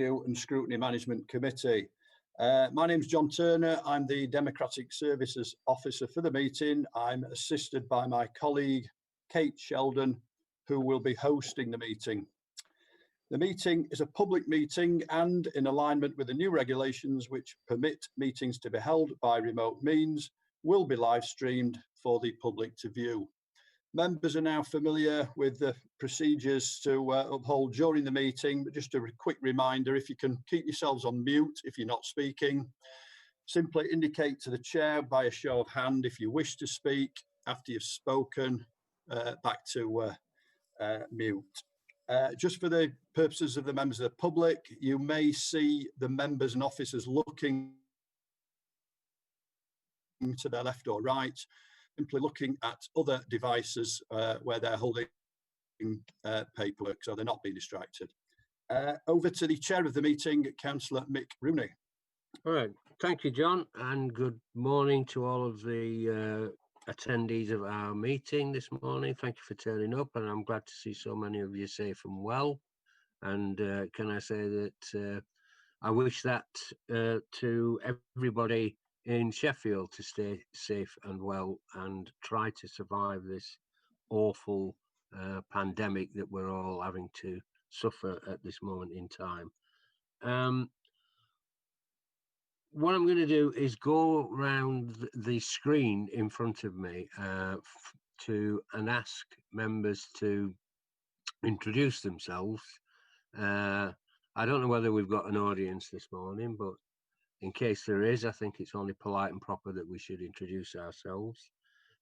and Scrutiny Management Committee. My name is John Turner. I'm the Democratic Services Officer for the meeting. I'm assisted by my colleague, Kate Sheldon, who will be hosting the meeting. The meeting is a public meeting and in alignment with the new regulations which permit meetings to be held by remote means, will be live streamed for the public to view. Members are now familiar with the procedures to uphold during the meeting, but just a quick reminder, if you can keep yourselves on mute if you're not speaking, simply indicate to the chair by a show of hand if you wish to speak. After you've spoken, back to mute. Just for the purposes of the members of the public, you may see the members and officers looking to their left or right, simply looking at other devices where they're holding paperwork, so they're not being distracted. Over to the chair of the meeting, Councillor Mick Rooney. All right, thank you, John, and good morning to all of the attendees of our meeting this morning. Thank you for turning up, and I'm glad to see so many of you safe and well. And can I say that I wish that to everybody in Sheffield to stay safe and well and try to survive this awful pandemic that we're all having to suffer at this moment in time. What I'm going to do is go around the screen in front of me and ask members to introduce themselves. I don't know whether we've got an audience this morning, but in case there is, I think it's only polite and proper that we should introduce ourselves.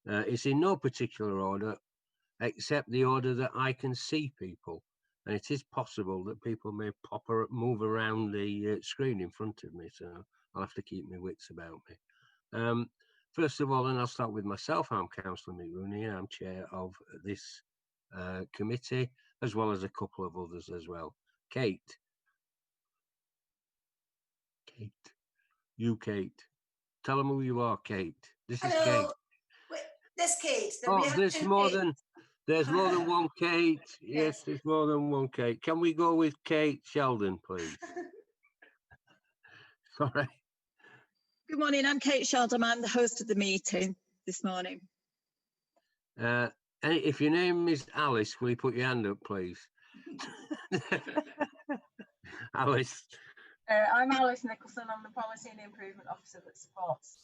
It's in no particular order, except the order that I can see people. And it is possible that people may move around the screen in front of me, so I'll have to keep my wits about me. First of all, and I'll start with myself, I'm Councillor Mick Rooney, I'm chair of this committee, as well as a couple of others as well. Kate. Kate. Tell them who you are, Kate. This is Kate. Wait, there's Kate. There's more than one Kate. Yes, there's more than one Kate. Can we go with Kate Sheldon, please? Sorry. Good morning, I'm Kate Sheldon. I'm the host of the meeting this morning. And if your name is Alice, will you put your hand up, please? Alice. I'm Alice Nicholson. I'm the Policy and Improvement Officer that supports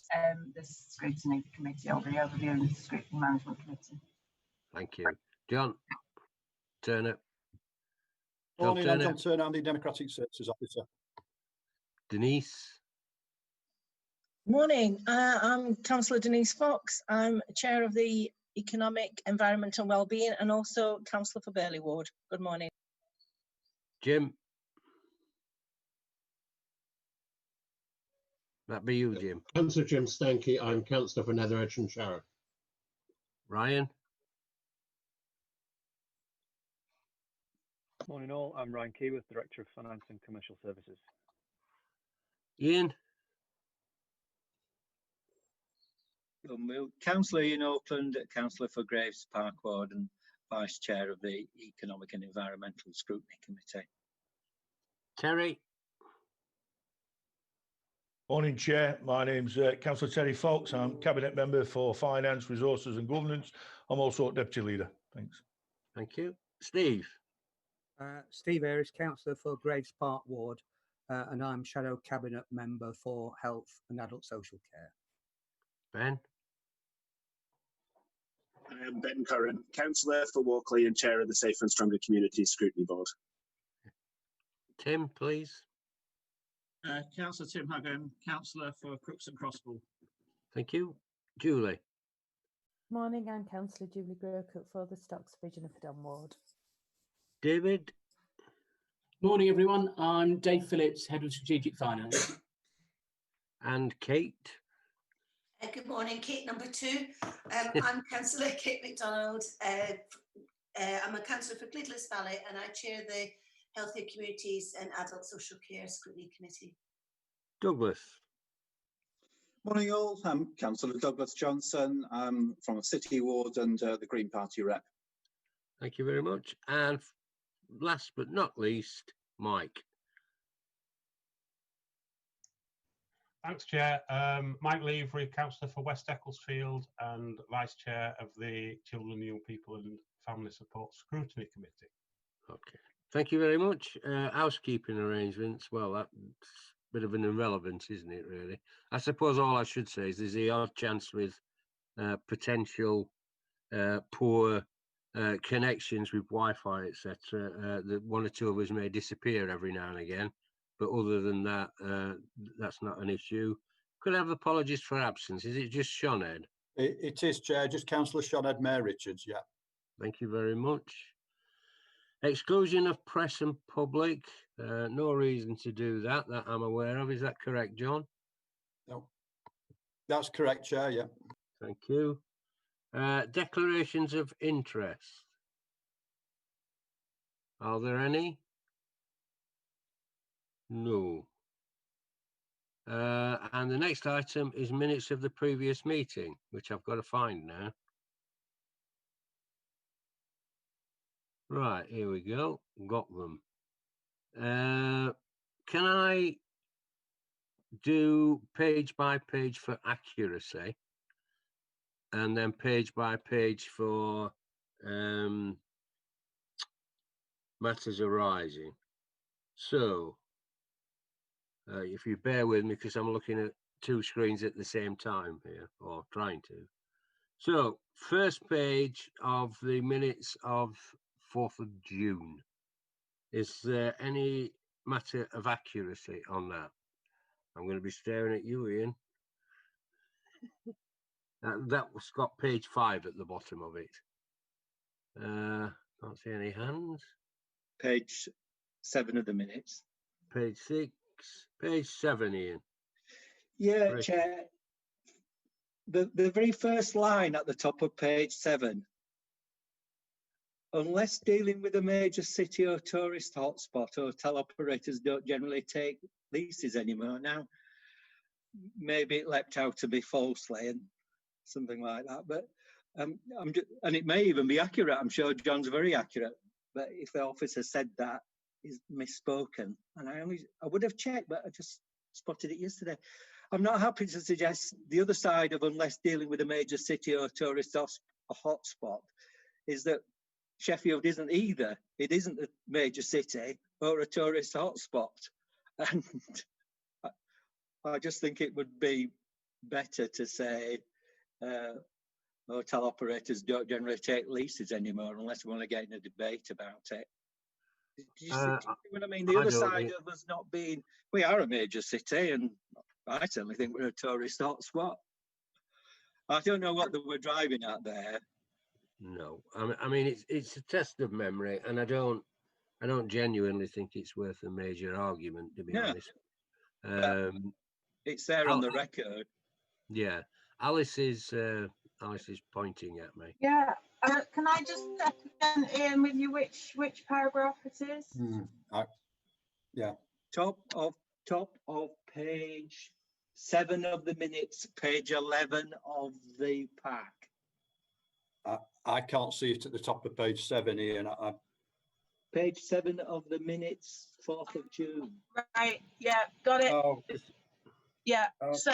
this Scrutiny Committee, or the Overview and Scrutiny Management Committee. Thank you. John Turner. Morning, I'm John Turner. I'm the Democratic Services Officer. Denise. Morning, I'm Councillor Denise Fox. I'm Chair of the Economic, Environment and Wellbeing and also Councillor for Burley Ward. Good morning. Jim. That be you, Jim. Councillor Jim Stanky, I'm Councillor for Nether Edge and Shire. Ryan. Morning all, I'm Ryan Keyworth, Director of Finance and Commercial Services. Ian. Councillor Ian Oakland, Councillor for Graves Park Ward and Vice Chair of the Economic and Environmental Scrutiny Committee. Terry. Morning, Chair. My name's Councillor Terry Fox. I'm Cabinet Member for Finance, Resources and Governance. I'm also Deputy Leader. Thanks. Thank you. Steve. Steve Ayres, Councillor for Graves Park Ward, and I'm Shadow Cabinet Member for Health and Adult Social Care. Ben. I am Ben Curran, Councillor for Walkley and Chair of the Safer and Stronger Communities Scrutiny Board. Tim, please. Councillor Tim Huggan, Councillor for Crooks and Crossbow. Thank you. Julie. Morning, I'm Councillor Julie Groscook for the Stocks Region of Don Ward. David. Morning, everyone. I'm Dave Phillips, Head of Strategic Finance. And Kate. Good morning, Kate number 2. I'm Councillor Kate MacDonald. I'm a Councillor for Glidless Valley and I chair the Healthier Communities and Adult Social Care Scrutiny Committee. Douglas. Morning all, I'm Councillor Douglas Johnson. I'm from a City Ward and the Green Party rep. Thank you very much. And last but not least, Mike. Thanks, Chair. Mike Leavery, Councillor for West Ecclesfield and Vice Chair of the Children, Young People and Family Support Scrutiny Committee. Okay, thank you very much. Housekeeping arrangements, well, that's a bit of an irrelevance, isn't it, really? I suppose all I should say is there's the odd chance with potential poor connections with Wi-Fi, etc., that one or two of us may disappear every now and again. But other than that, that's not an issue. Could I have apologies for absence? Is it just Shoned? It is, Chair, just Councillor Shoned, Mayor Richards, yeah. Thank you very much. Exclusion of press and public, no reason to do that I'm aware of. Is that correct, John? No, that's correct, Chair, yeah. Thank you. Declarations of interest. Are there any? No. And the next item is minutes of the previous meeting, which I've got to find now. Right, here we go. Got them. Can I do page by page for accuracy and then page by page for matters arising? So, if you bear with me, because I'm looking at two screens at the same time here, or trying to. So, first page of the minutes of 4th of June. Is there any matter of accuracy on that? I'm going to be staring at you, Ian. That's got page 5 at the bottom of it. Can't see any hands. Page 7 of the minutes. Page 6, page 7, Ian. Yeah, Right. Chair. The very first line at the top of page 7. Unless dealing with a major city or tourist hotspot, hotel operators don't generally take leases anymore. Now, maybe it leapt out to be falsely and something like that, but and it may even be accurate. I'm sure John's very accurate, but if the officer said that, he's misspoken. And I would have checked, but I just spotted it yesterday. I'm not happy to suggest the other side of unless dealing with a major city or tourist hotspot is that Sheffield isn't either. It isn't a major city or a tourist hotspot. And I just think it would be better to say hotel operators don't generally take leases anymore unless we want to get in a debate about it. Do you see what I mean? The other side of us not being, we are a major city, and I certainly think we're a tourist hotspot. I don't know what they were driving at there. No, I mean it's a test of memory, and I don't genuinely think it's worth a major argument, to be honest. It's there on the record. Yeah, Alice is pointing at me. Yeah, can I just check again, Ian, with you which paragraph it is? Yeah. Top of page 7 of the minutes, page 11 of the pack. I can't see it at the top of page 7, Ian. Page 7 of the minutes, 4th of June. Right, yeah, got it. Oh, yeah, so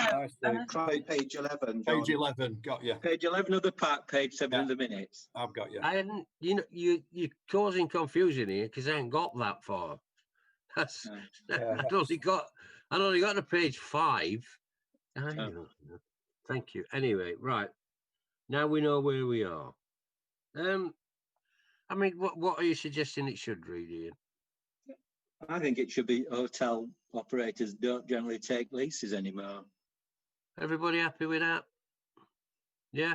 page 11. Page 11, got you. Page 11 of the pack, page 7 of the minutes. I've got you. I hadn't, you're causing confusion here because I ain't got that far. That's I'd only got to page 5. Thank you. Anyway, right. Now we know where we are. I mean, what are you suggesting it should read, Ian? I think it should be hotel operators don't generally take leases anymore. Everybody happy with that? Yeah.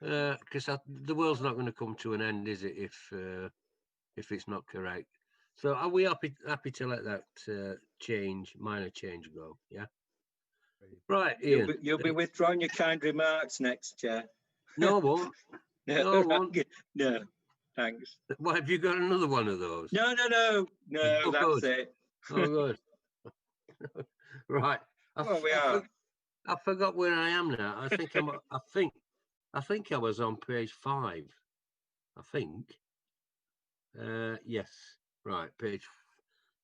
Because the world's not going to come to an end, is it? If it's not correct. So are we happy to let that minor change go? Yeah. Right, Ian. You'll be withdrawing your kind remarks next, Chair. No, I won't. No, I won't. No, thanks. Why, have you got another one of those? No, that's good. it. Oh, good. Right. I forgot where I am now. I think I was on page 5. I think. Yes. Right, page.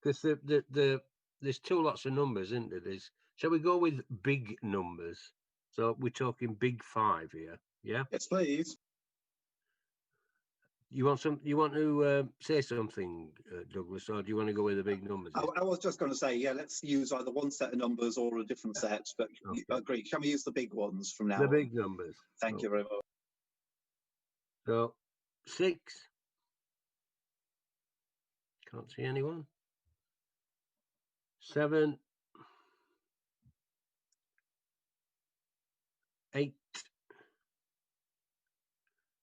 Because there's two lots of numbers, isn't there? There's Shall we go with big numbers? So we're talking big 5 here, yeah? Yes, please. You want to say something, Douglas, or do you want to go with the big numbers? I was just going to say, yeah, let's use either one set of numbers or a different set, but Okay. I agree. Can we use the big ones from now The on? big numbers. Thank you very much. So 6. Can't see anyone. 7. 8.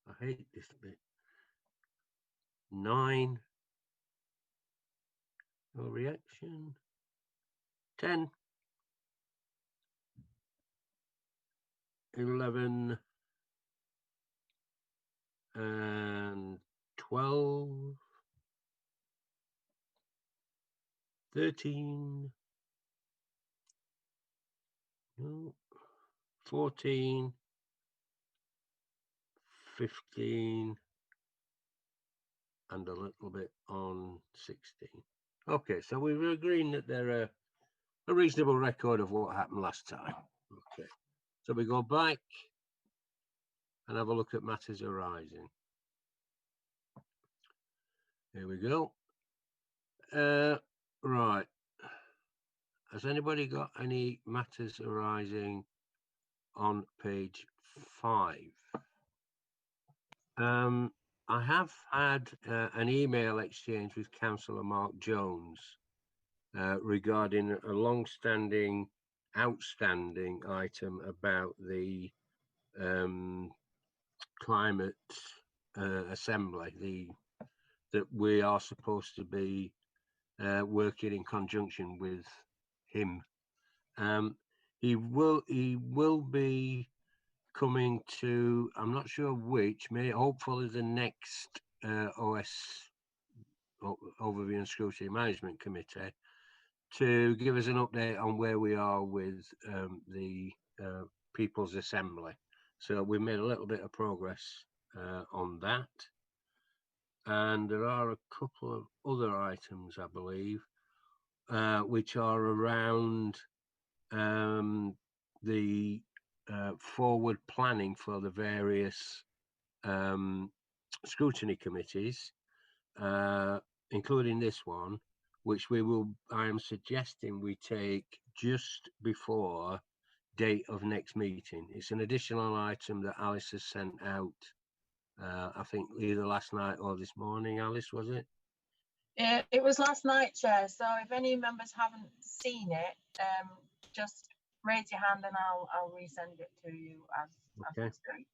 I hate this bit. 9. No reaction. 10. 11. And 12. 13. No. 14. 15. And a little bit on 16. Okay, so we were agreeing that they're a reasonable record of what happened last time. Okay, so we go back and have a look at matters arising. Here we go. Right. Has anybody got any matters arising on page 5? I have had an email exchange with Councillor Mark Jones regarding a long-standing, outstanding item about the climate assembly, that we are supposed to be working in conjunction with him. He will be coming to, I'm not sure which, hopefully the next OS, Overview and Scrutiny Management Committee, to give us an update on where we are with the People's Assembly. So we made a little bit of progress on that. And there are a couple of other items, I believe, which are around the forward planning for the various scrutiny committees, including this one, which I am suggesting we take just before date of next meeting. It's an additional item that Alice has sent out, I think either last night or this morning. Alice, was it? It was last night, Chair. So if any members haven't seen it, just raise your hand and I'll resend it to you as we speak.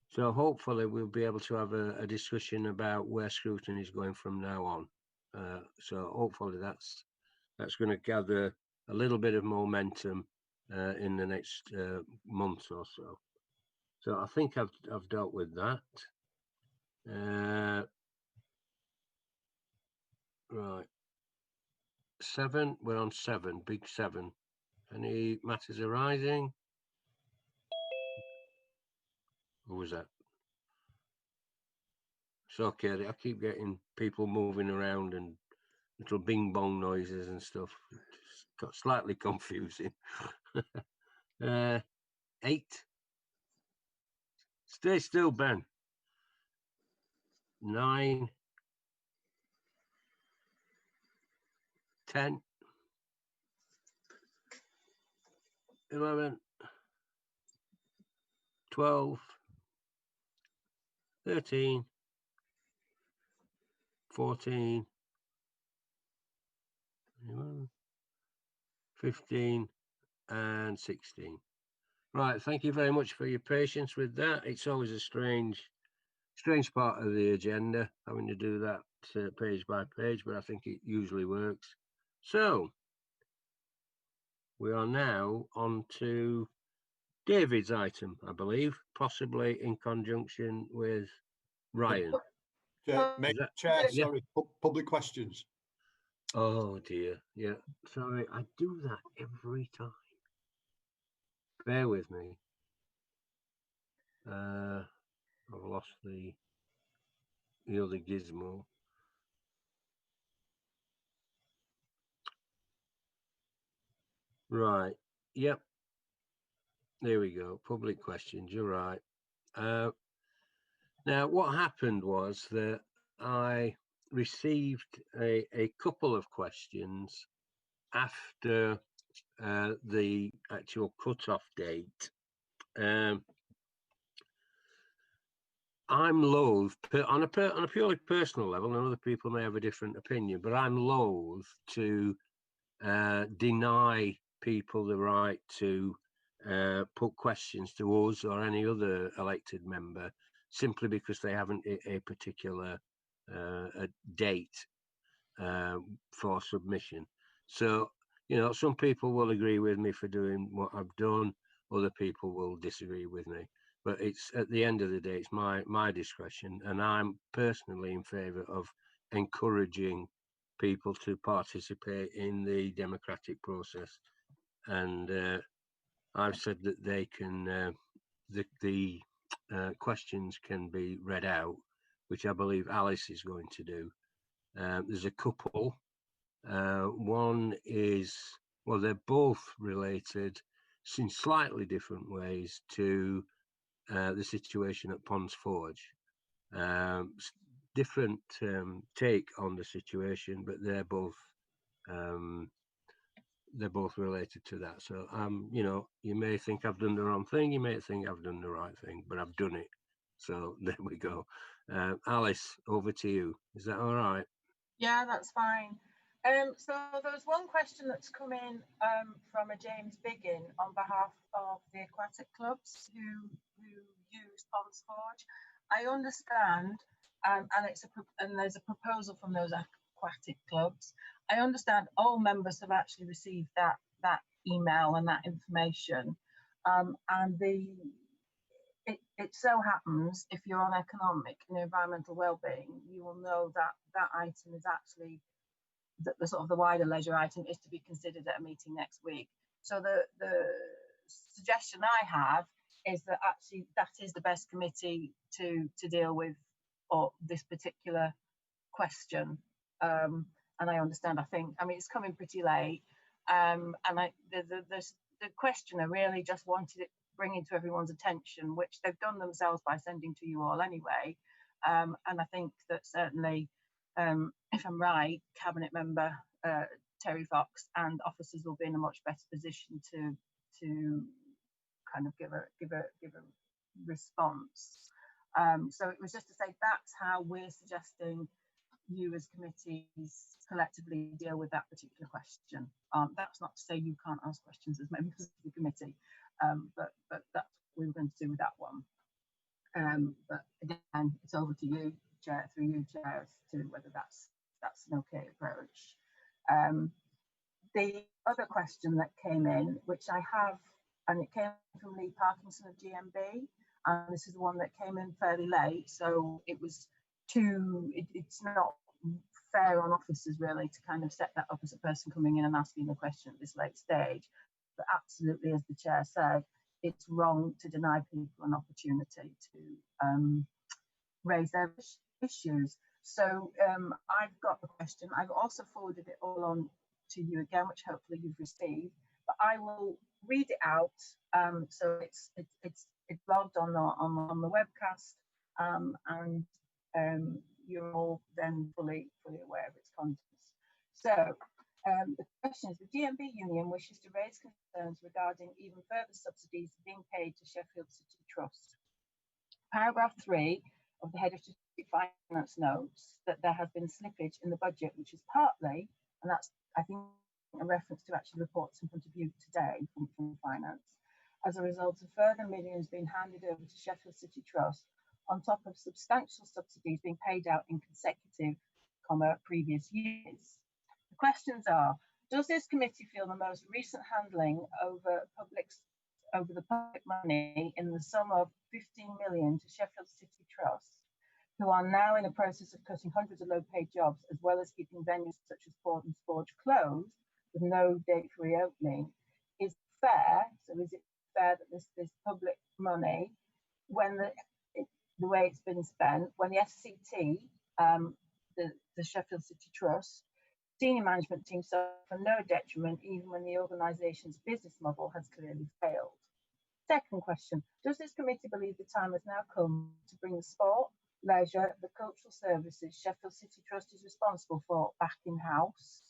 So hopefully we'll be able to have a discussion about where scrutiny is going from now on. So hopefully that's going to gather a little bit of momentum in the next month or so. So I think I've dealt with that. Right. 7, we're on 7, big 7. Any matters arising? Who was that? It's okay, I keep getting people moving around and little bing bong noises and stuff. It's got slightly confusing. 8. Stay still, Ben. 9. 10. 11. 12. 13. 14. 15 and 16. Right, thank you very much for your patience with that. It's always a strange part of the agenda, having to do that page by page, but I think it usually works. So we are now on to David's item, I believe, possibly in conjunction with Ryan. Chair, sorry, public questions. Oh dear, yeah, sorry, I do that every time. Bear with me. I've lost the other gizmo. Right, Yep. There we go. Public questions. You're right. Now, what happened was that I received a couple of questions after the actual cut-off date. I'm loath, on a purely personal level, and other people may have a different opinion, but I'm loath to deny people the right to put questions to us or any other elected member simply because they haven't a particular a date for submission. So, you know, some people will agree with me for doing what I've done, other people will disagree with me. But it's at the end of the day, it's my discretion, and I'm personally in favour of encouraging people to participate in the democratic process. And I've said that they can, the questions can be read out, which I believe Alice is going to do. There's a couple. One is, well, they're both related in slightly different ways to the situation at Ponds Forge. Different take on the situation, but they're both related to that. So, you know, you may think I've done the wrong thing, you may think I've done the right thing, but I've done it. So there we go. Alice, over to you. Is that all right? Yeah, that's fine. So there was one question that's come in from a James Biggin on behalf of the aquatic clubs who use Ponds Forge. I understand, and there's a proposal from those aquatic clubs. I understand all members have actually received that email and that information, and it so happens, if you're on economic and environmental well-being, you will know that that item is actually the sort of the wider leisure item is to be considered at a meeting next week. So the suggestion I have is that actually that is the best committee to deal with or this particular question. And I understand, I mean, it's coming pretty late. And the questioner really just wanted it bringing to everyone's attention, which they've done themselves by sending to you all anyway. And I think that certainly, if I'm right, Cabinet Member Terry Fox and officers will be in a much better position to kind of give a response. So it was just to say that's how we're suggesting you as committees collectively deal with that particular question. That's not to say you can't ask questions as members of the committee, but that's what we were going to do with that one. But again, it's over to you, Chair, through you, Chair, to whether that's an okay approach. The other question that came in, which I have, and it came from Lee Parkinson of GMB, and this is the one that came in fairly late, so it was it's not fair on officers really to kind of set that up as a person coming in and asking the question at this late stage. But absolutely, as the Chair said, it's wrong to deny people an opportunity to raise their issues. So I've got the question. I've also forwarded it all on to you again, which hopefully you've received. But I will read it out. So it's logged on the webcast, and you're all then fully aware of its contents. So the question is, the GMB Union wishes to raise concerns regarding even further subsidies being paid to Sheffield City Trust. Paragraph 3 of the Head of Strategic Finance notes that there has been slippage in the budget, which is partly, and that's, I think, a reference to actually reports in front of you today from Finance, as a result of further millions being handed over to Sheffield City Trust on top of substantial subsidies being paid out in consecutive, previous years. The questions are, does this committee feel the most recent handling over the public money in the sum of 15 million to Sheffield City Trust, who are now in the process of cutting hundreds of low-paid jobs, as well as keeping venues such as Ponds Forge closed with no date for reopening, is fair? So is it fair that this public money, when the way it's been spent, when the SCT, the Sheffield City Trust, Senior management team suffer no detriment even when the organisation's business model has clearly failed. Second question, does this committee believe the time has now come to bring the sport, leisure, the cultural services Sheffield City Trust is responsible for back in-house?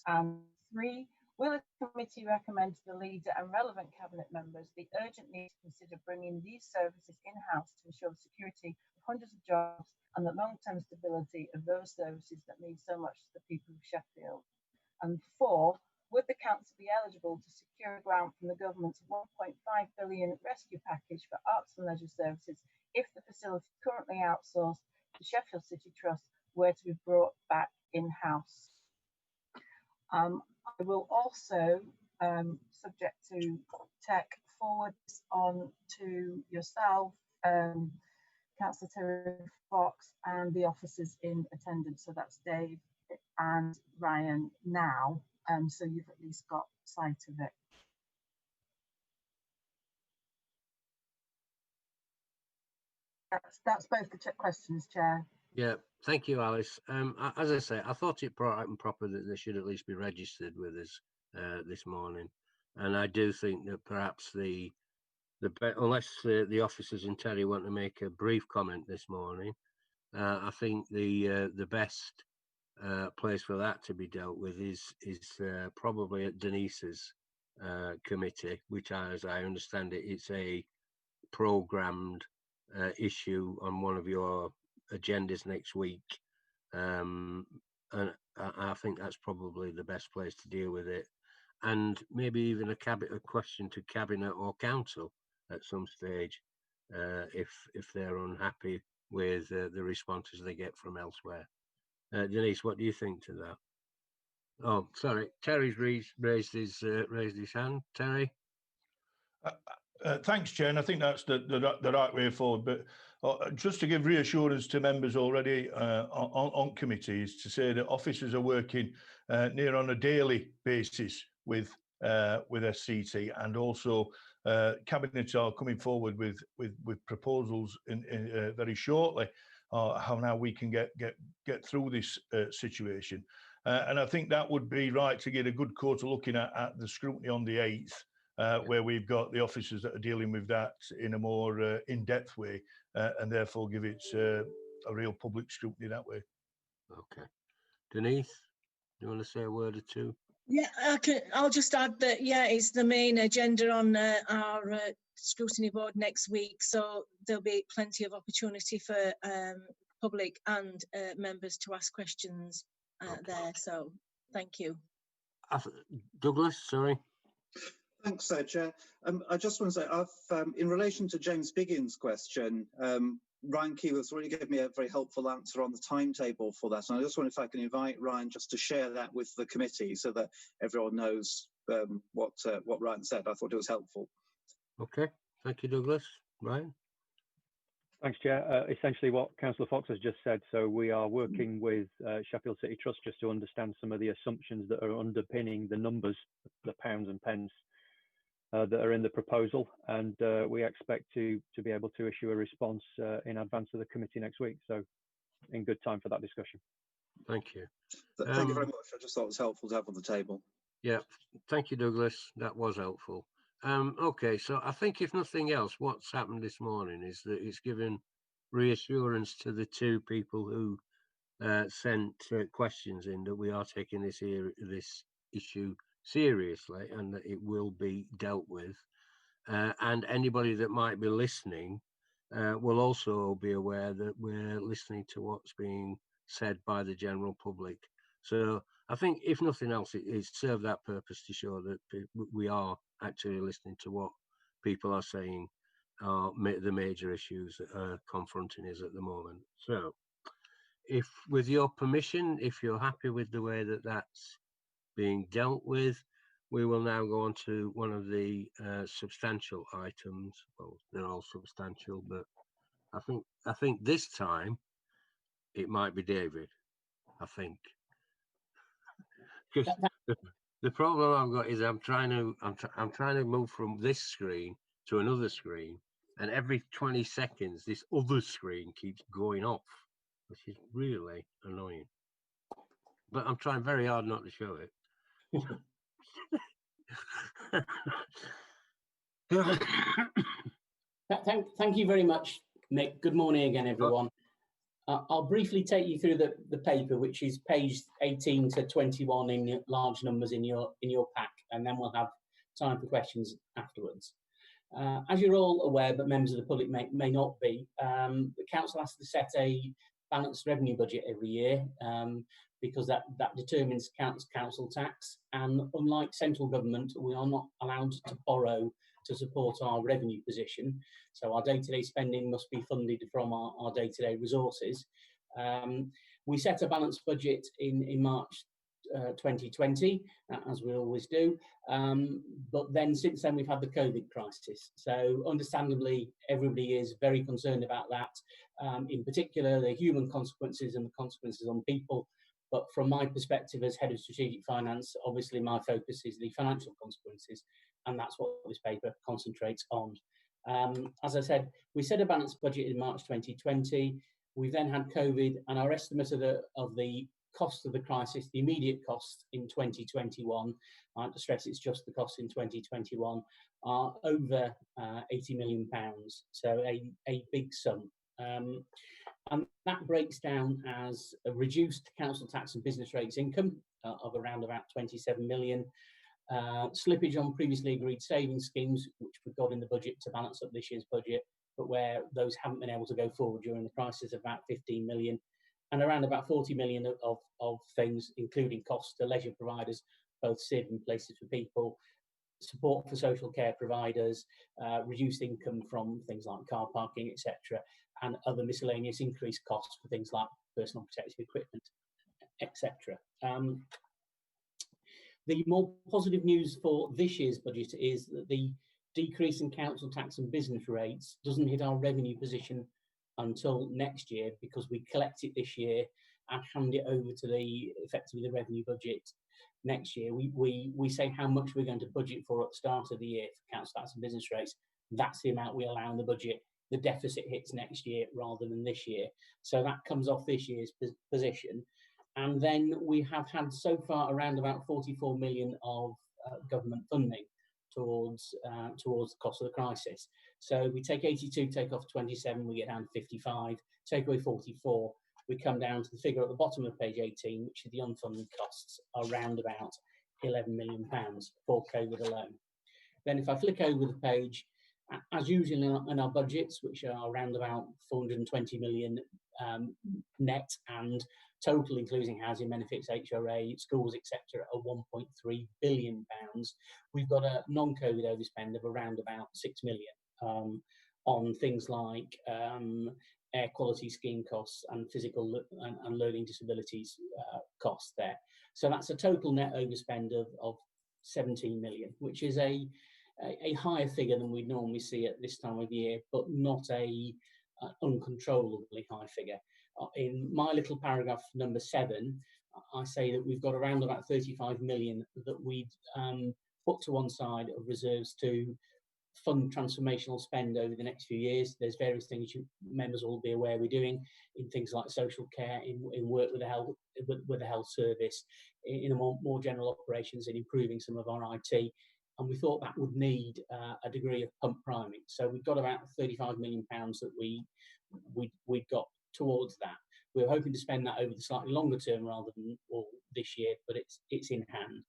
And 3, will the committee recommend to the leader and relevant cabinet members the urgent need to consider bringing these services in-house to ensure the security of hundreds of jobs and the long-term stability of those services that mean so much to the people of Sheffield? And 4, would the council be eligible to secure a grant from the government's 1.5 billion rescue package for arts and leisure services if the facility currently outsourced to Sheffield City Trust were to be brought back in-house? I will also, subject to tech, forward this on to yourself, Councillor Terry Fox, and the officers in attendance. So that's Dave and Ryan now. So you've at least got sight of it. That's both the questions, Chair. Yeah, thank you, Alice. As I say, I thought it right and proper that they should at least be registered with us this morning, and I do think that perhaps unless the officers in Terry want to make a brief comment this morning, I think the best place for that to be dealt with is probably at Denise's committee, which, as I understand it, it's a programmed issue on one of your agendas next week, and I think that's probably the best place to deal with it, and maybe even a question to cabinet or council at some stage, if they're unhappy with the responses they get from elsewhere. Denise, what do you think to that? Oh, sorry, Terry's raised his hand. Terry. Thanks, Chair. And I think that's the right way forward. But just to give reassurance to members already on committees, to say that officers are working near on a daily basis with SCT, and also cabinets are coming forward with proposals very shortly how now we can get through this situation. And I think that would be right to get a good quarter looking at the scrutiny on the 8th, where we've got the officers that are dealing with that in a more in-depth way, and therefore give it a real public scrutiny that way. Okay. Denise, do you want to say a word or two? Yeah, I'll just add that, yeah, it's the main agenda on our scrutiny board next week, so there'll be plenty of opportunity for public and members to ask questions there. So thank you. Douglas, sorry. Thanks, Chair. I just want to say, I've in relation to James Biggins' question, Ryan Keyworth's already given me a very helpful answer on the timetable for that, and I just wonder if I can invite Ryan just to share that with the committee so that everyone knows what Ryan said. I thought it was helpful. Okay, thank you, Douglas. Ryan. Thanks, Chair. Essentially what Councillor Fox has just said, so we are working with Sheffield City Trust just to understand some of the assumptions that are underpinning the numbers, the pounds and pence that are in the proposal, and we expect to be able to issue a response in advance of the committee next week, so in good time for that discussion. Thank you. Thank you very much. I just thought it was helpful to have on the table. Yeah, thank you, Douglas. That was helpful. Okay, so I think if nothing else, what's happened this morning is that it's given reassurance to the two people who sent questions in that we are taking this issue seriously and that it will be dealt with. And anybody that might be listening will also be aware that we're listening to what's being said by the general public. So I think, if nothing else, it served that purpose to show that we are actually listening to what people are saying are the major issues that are confronting us at the moment. So, if, with your permission, if you're happy with the way that that's being dealt with, we will now go on to one of the substantial items. Well, they're all substantial, but I think this time it might be David. I think. Because the problem I've got is I'm trying to move from this screen to another screen, and every 20 seconds this other screen keeps going off, which is really annoying. but I'm trying very hard not to show it. Thank you very much, Mick. Good morning again, everyone. I'll briefly take you through the paper, which is page 18 to 21 in large numbers in your pack, and then we'll have time for questions afterwards. As you're all aware, but members of the public may not be, the council has to set a balanced revenue budget every year because that determines council tax. And unlike central government, we are not allowed to borrow to support our revenue position. So our day-to-day spending must be funded from our day-to-day resources. We set a balanced budget in March 2020, as we always do. But then since then, we've had the COVID crisis. So understandably, everybody is very concerned about that, in particular, the human consequences and the consequences on people. But from my perspective as Head of Strategic Finance, obviously my focus is the financial consequences, and that's what this paper concentrates on. As I said, we set a balanced budget in March 2020. We then had COVID, and our estimate of the cost of the crisis, the immediate cost in 2021, I have to stress it's just the cost in 2021, are over £80 million. So a big sum. And that breaks down as a reduced council tax and business rates income of around about 27 million, slippage on previously agreed savings schemes, which we've got in the budget to balance up this year's budget, but where those haven't been able to go forward during the crisis, of about 15 million, and around about 40 million of things, including costs to leisure providers, both SIV and places for people, support for social care providers, reduced income from things like car parking, etc., and other miscellaneous increased costs for things like personal protective equipment, etc. The more positive news for this year's budget is that the decrease in council tax and business rates doesn't hit our revenue position until next year, because we collect it this year and hand it over to effectively the revenue budget next year. We say how much we're going to budget for at the start of the year for council tax and business rates. That's the amount we allow in the budget. The deficit hits next year rather than this year. So that comes off this year's position. And then we have had so far around about 44 million of government funding towards the cost of the crisis. So we take 82, take off 27, we get down to 55, take away 44, we come down to the figure at the bottom of page 18, which is the unfunded costs, around about £11 million for COVID alone. Then if I flick over the page, as usual in our budgets, which are around about 420 million net, and total including housing benefits, HRA, schools, etc., are £1.3 billion. We've got a non-COVID overspend of around about 6 million on things like air quality scheme costs and physical and learning disabilities costs there. So that's a total net overspend of 17 million, which is a higher figure than we normally see at this time of year, but not a uncontrollably high figure. In my little paragraph number 7, I say that we've got around about 35 million that we'd put to one side of reserves to fund transformational spend over the next few years. There's various things you members will be aware we're doing in things like social care, in work with the health service, in a more general operations, in improving some of our IT. And we thought that would need a degree of pump priming. So we've got about £35 million that we've got towards that. We're hoping to spend that over the slightly longer term rather than all this year, but it's in hand.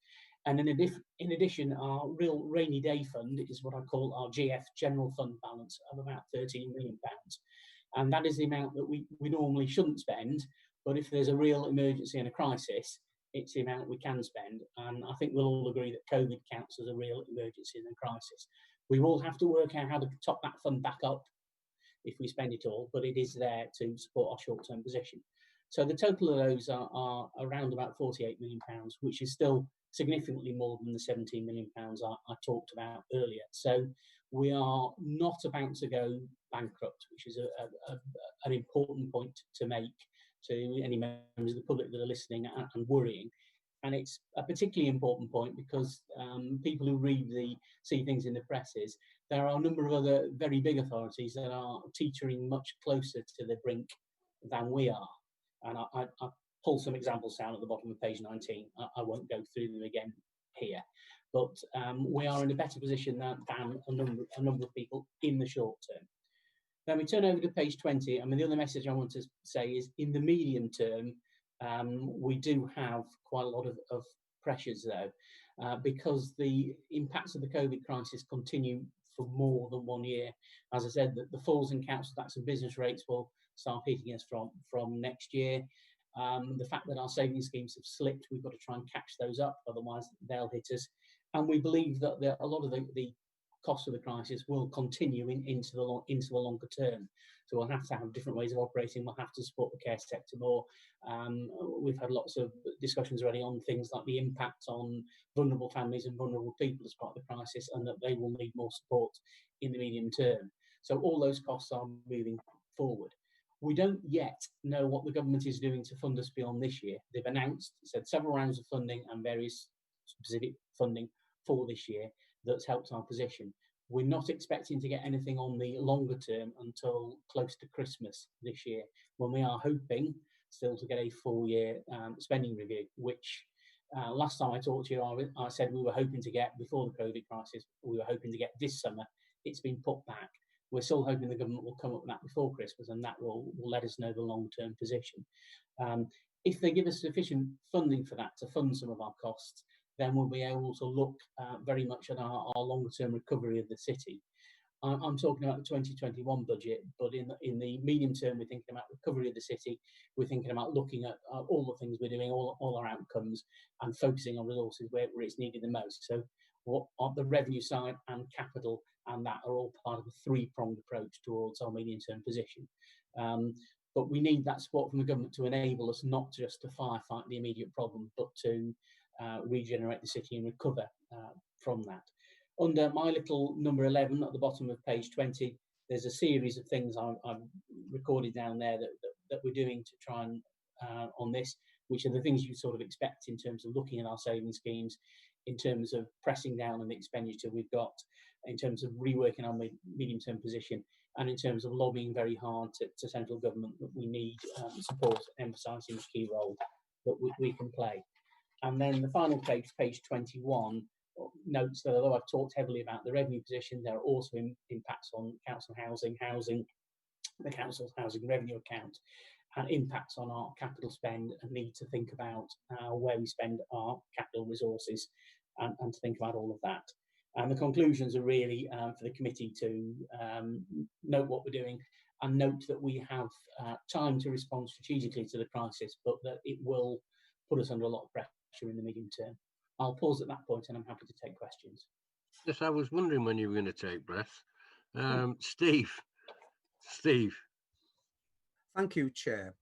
And in addition, our real rainy day fund is what I call our GF general fund balance of about £13 million. And that is the amount that we normally shouldn't spend, but if there's a real emergency and a crisis, it's the amount we can spend. And I think we'll all agree that COVID counts as a real emergency and a crisis. We will have to work out how to top that fund back up if we spend it all, but it is there to support our short-term position. So the total of those are around about £48 million, which is still significantly more than the £17 million I talked about earlier. So we are not about to go bankrupt, which is an important point to make to any members of the public that are listening and worrying. And it's a particularly important point because people who see things in the presses, there are a number of other very big authorities that are teetering much closer to the brink than we are. And I pull some examples down at the bottom of page 19. I won't go through them again here, but we are in a better position than a number of people in the short term. Then we turn over to page 20. I mean, the other message I want to say is in the medium term, we do have quite a lot of pressures though, because the impacts of the COVID crisis continue for more than 1 year. As I said, the falls in council tax and business rates will start hitting us from next year. The fact that our savings schemes have slipped, we've got to try and catch those up, otherwise they'll hit us. And we believe that a lot of the costs of the crisis will continue into the longer term. So we'll have to have different ways of operating. We'll have to support the care sector more. We've had lots of discussions already on things like the impact on vulnerable families and vulnerable people as part of the crisis, and that they will need more support in the medium term. So all those costs are moving forward. We don't yet know what the government is doing to fund us beyond this year. They've said several rounds of funding and various specific funding for this year that's helped our position. We're not expecting to get anything on the longer term until close to Christmas this year, when we are hoping still to get a full year spending review, which last time I talked to you, I said we were hoping to get before the COVID crisis, we were hoping to get this summer. It's been put back. We're still hoping the government will come up with that before Christmas, and that will let us know the long-term position. If they give us sufficient funding for that to fund some of our costs, then we'll be able to look very much at our longer-term recovery of the city. I'm talking about the 2021 budget, but in the medium term, we're thinking about recovery of the city. We're thinking about looking at all the things we're doing, all our outcomes, and focusing on resources where it's needed the most. So on the revenue side and capital and that are all part of a three-pronged approach towards our medium-term position. But we need that support from the government to enable us not just to firefight the immediate problem, but to regenerate the city and recover from that. Under my little number 11 at the bottom of page 20, there's a series of things I've recorded down there that we're doing to try and on this, which are the things you sort of expect in terms of looking at our savings schemes, in terms of pressing down on the expenditure we've got, in terms of reworking our medium-term position, and in terms of lobbying very hard to central government that we need support, emphasising the key role that we can play. And then the final page, page 21, notes that although I've talked heavily about the revenue position, there are also impacts on council housing, the council's housing revenue account, and impacts on our capital spend, and need to think about where we spend our capital resources and to think about all of that. And the conclusions are really for the committee to note what we're doing and note that we have time to respond strategically to the crisis, but that it will put us under a lot of pressure in the medium term. I'll pause at that point and I'm happy to take questions. Yes, I was wondering when you were going to take breath. Steve. Thank you, Chair.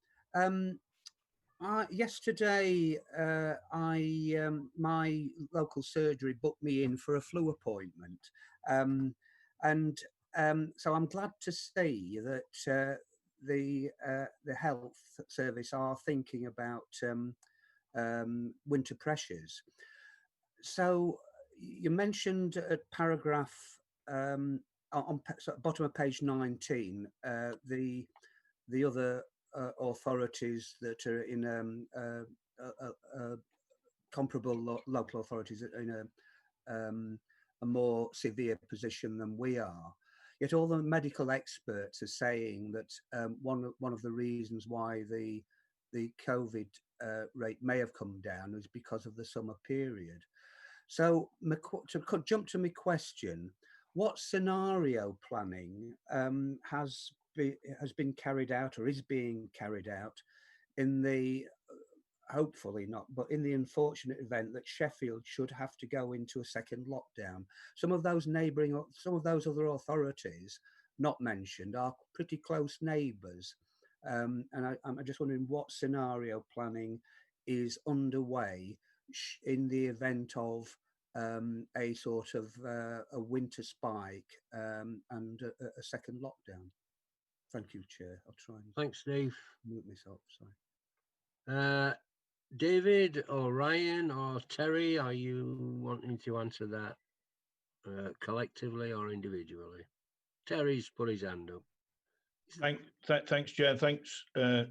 Yesterday, my local surgery booked me in for a flu appointment, so I'm glad to see that the health service are thinking about winter pressures. So you mentioned at paragraph on bottom of page 19 the other authorities that are in comparable local authorities that are in a more severe position than we are. Yet all the medical experts are saying that one of the reasons why the COVID rate may have come down is because of the summer period. So to jump to my question, what scenario planning has been carried out or is being carried out in the, hopefully not, but in the unfortunate event that Sheffield should have to go into a second lockdown? Some of those other authorities not mentioned are pretty close neighbours. And I'm just wondering what scenario planning is underway in the event of a sort of a winter spike and a second lockdown. Thank you, Chair. I'll try and Thanks, Steve. Mute myself. Sorry. David or Ryan or Terry, are you wanting to answer that collectively or individually? Terry's put his hand up. Thanks, Chair. Thanks,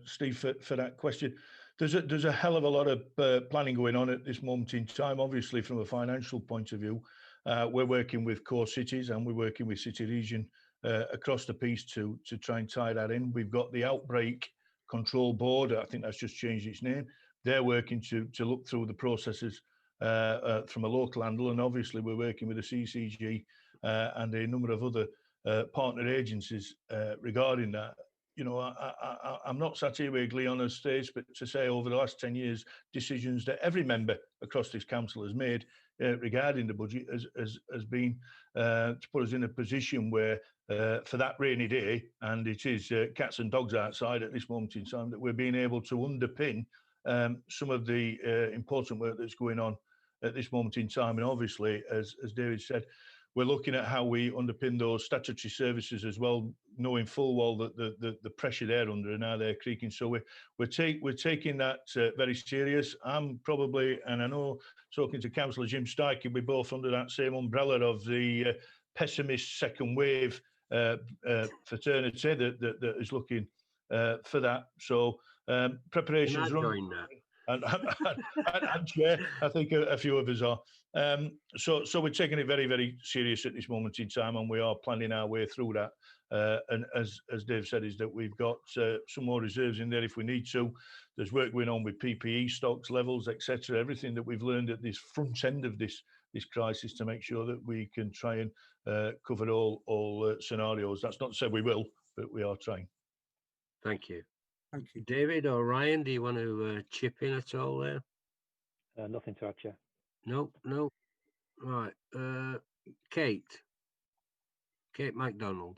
Steve, for that question. there's a hell of a lot of planning going on at this moment in time. Obviously, from a financial point of view, we're working with core cities and we're working with city region across the piece to try and tie that in. We've got the outbreak control board. I think that's just changed its name. They're working to look through the processes from a local angle, and obviously we're working with the CCG and a number of other partner agencies regarding that. You know, I'm not sat here with Glee on a stage, but to say over the last 10 years, decisions that every member across this council has made regarding the budget has been to put us in a position where for that rainy day, and it is cats and dogs outside at this moment in time, that we're being able to underpin some of the important work that's going on at this moment in time. And obviously, as David said, we're looking at how we underpin those statutory services as well, knowing full well that the pressure they're under and how they're creaking. So we're taking that very serious. I'm probably, and I know, talking to Councillor Jim Stikey, we're both under that same umbrella of the pessimist second wave fraternity that is looking for that. So preparations run. And Chair, I think a few of us are. So we're taking it very, very serious at this moment in time, and we are planning our way through that. And as Dave said, is that we've got some more reserves in there if we need to. There's work going on with PPE stocks levels, etc. Everything that we've learned at this front end of this crisis to make sure that we can try and cover all scenarios. That's not to say we will, but we are trying. Thank you. Thank you. David or Ryan, do you want to chip in at all there? Nothing to add, Chair. No. Right. Kate MacDonald.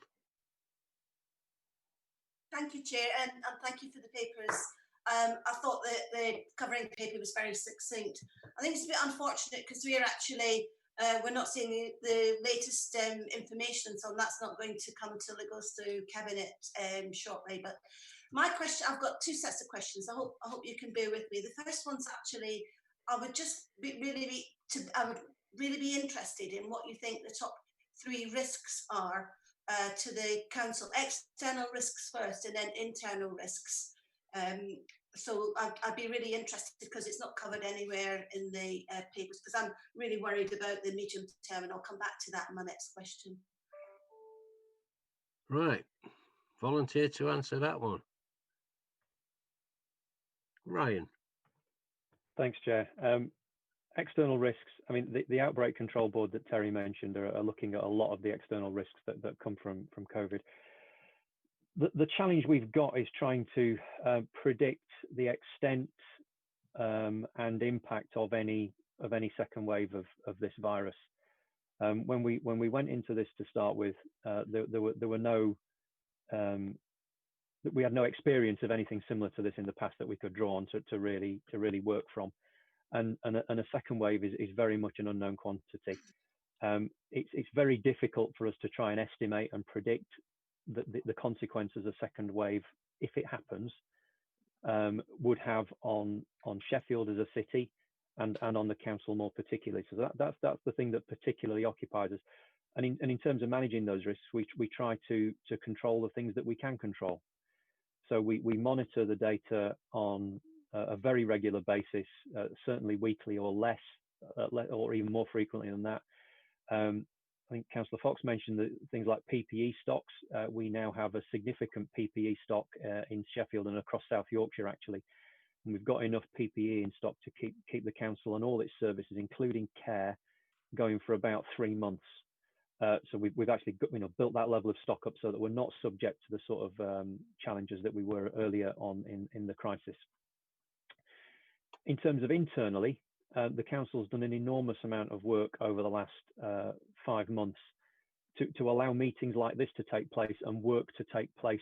Thank you, Chair, and thank you for the papers. I thought that the covering paper was very succinct. I think it's a bit unfortunate because we're not seeing the latest information, so that's not going to come until it goes through Cabinet shortly. But my question, I've got two sets of questions. I hope you can bear with me. The first one's actually, I would really be interested in what you think the top 3 risks are to the council. External risks first, and then internal risks. So I'd be really interested because it's not covered anywhere in the papers, because I'm really worried about the medium term, and I'll come back to that in my next question. Right. Volunteer to answer that one. Ryan. Thanks, Chair. External risks. I mean, the outbreak control board that Terry mentioned are looking at a lot of the external risks that come from COVID. The challenge we've got is trying to predict the extent and impact of any second wave of this virus. When we went into this to start with, we had no experience of anything similar to this in the past that we could draw on to really work from, and a second wave is very much an unknown quantity. It's very difficult for us to try and estimate and predict the consequences a second wave, if it happens, would have on Sheffield as a city and on the council more particularly. So that's the thing that particularly occupies us. And in terms of managing those risks, we try to control the things that we can control. So we monitor the data on a very regular basis, certainly weekly or less, or even more frequently than that. I think Councillor Fox mentioned that things like PPE stocks. We now have a significant PPE stock in Sheffield and across South Yorkshire, actually. And we've got enough PPE in stock to keep the council and all its services, including care, going for about 3 months. So we've actually built that level of stock up so that we're not subject to the sort of challenges that we were earlier on in the crisis. In terms of internally, the council's done an enormous amount of work over the last 5 months to allow meetings like this to take place and work to take place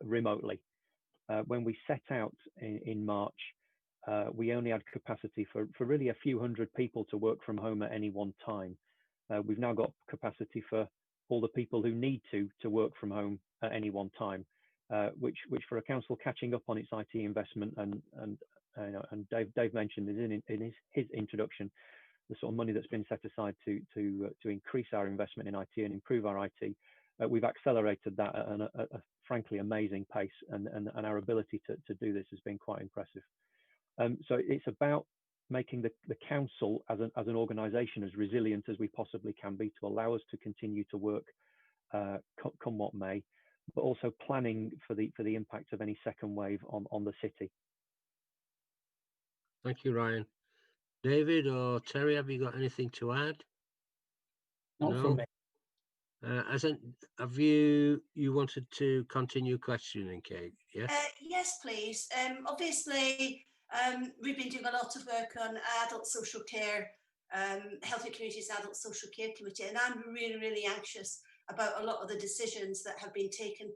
remotely. When we set out in March, we only had capacity for really a few hundred people to work from home at any one time. We've now got capacity for all the people who need to work from home at any one time, which for a council catching up on its IT investment and Dave mentioned in his introduction, the sort of money that's been set aside to increase our investment in IT and improve our IT. We've accelerated that at a frankly amazing pace, and our ability to do this has been quite impressive. So it's about making the council as an organisation as resilient as we possibly can be to allow us to continue to work come what may, but also planning for the impact of any second wave on the city. Thank you, Ryan. David or Terry, have you got anything to add? Not No? from me. Have you wanted to continue questioning, Kate? Yes. Yes, please. Obviously, we've been doing a lot of work on adult social care, Healthy Communities Adult Social Care Committee, and I'm really, really anxious about a lot of the decisions that have been taken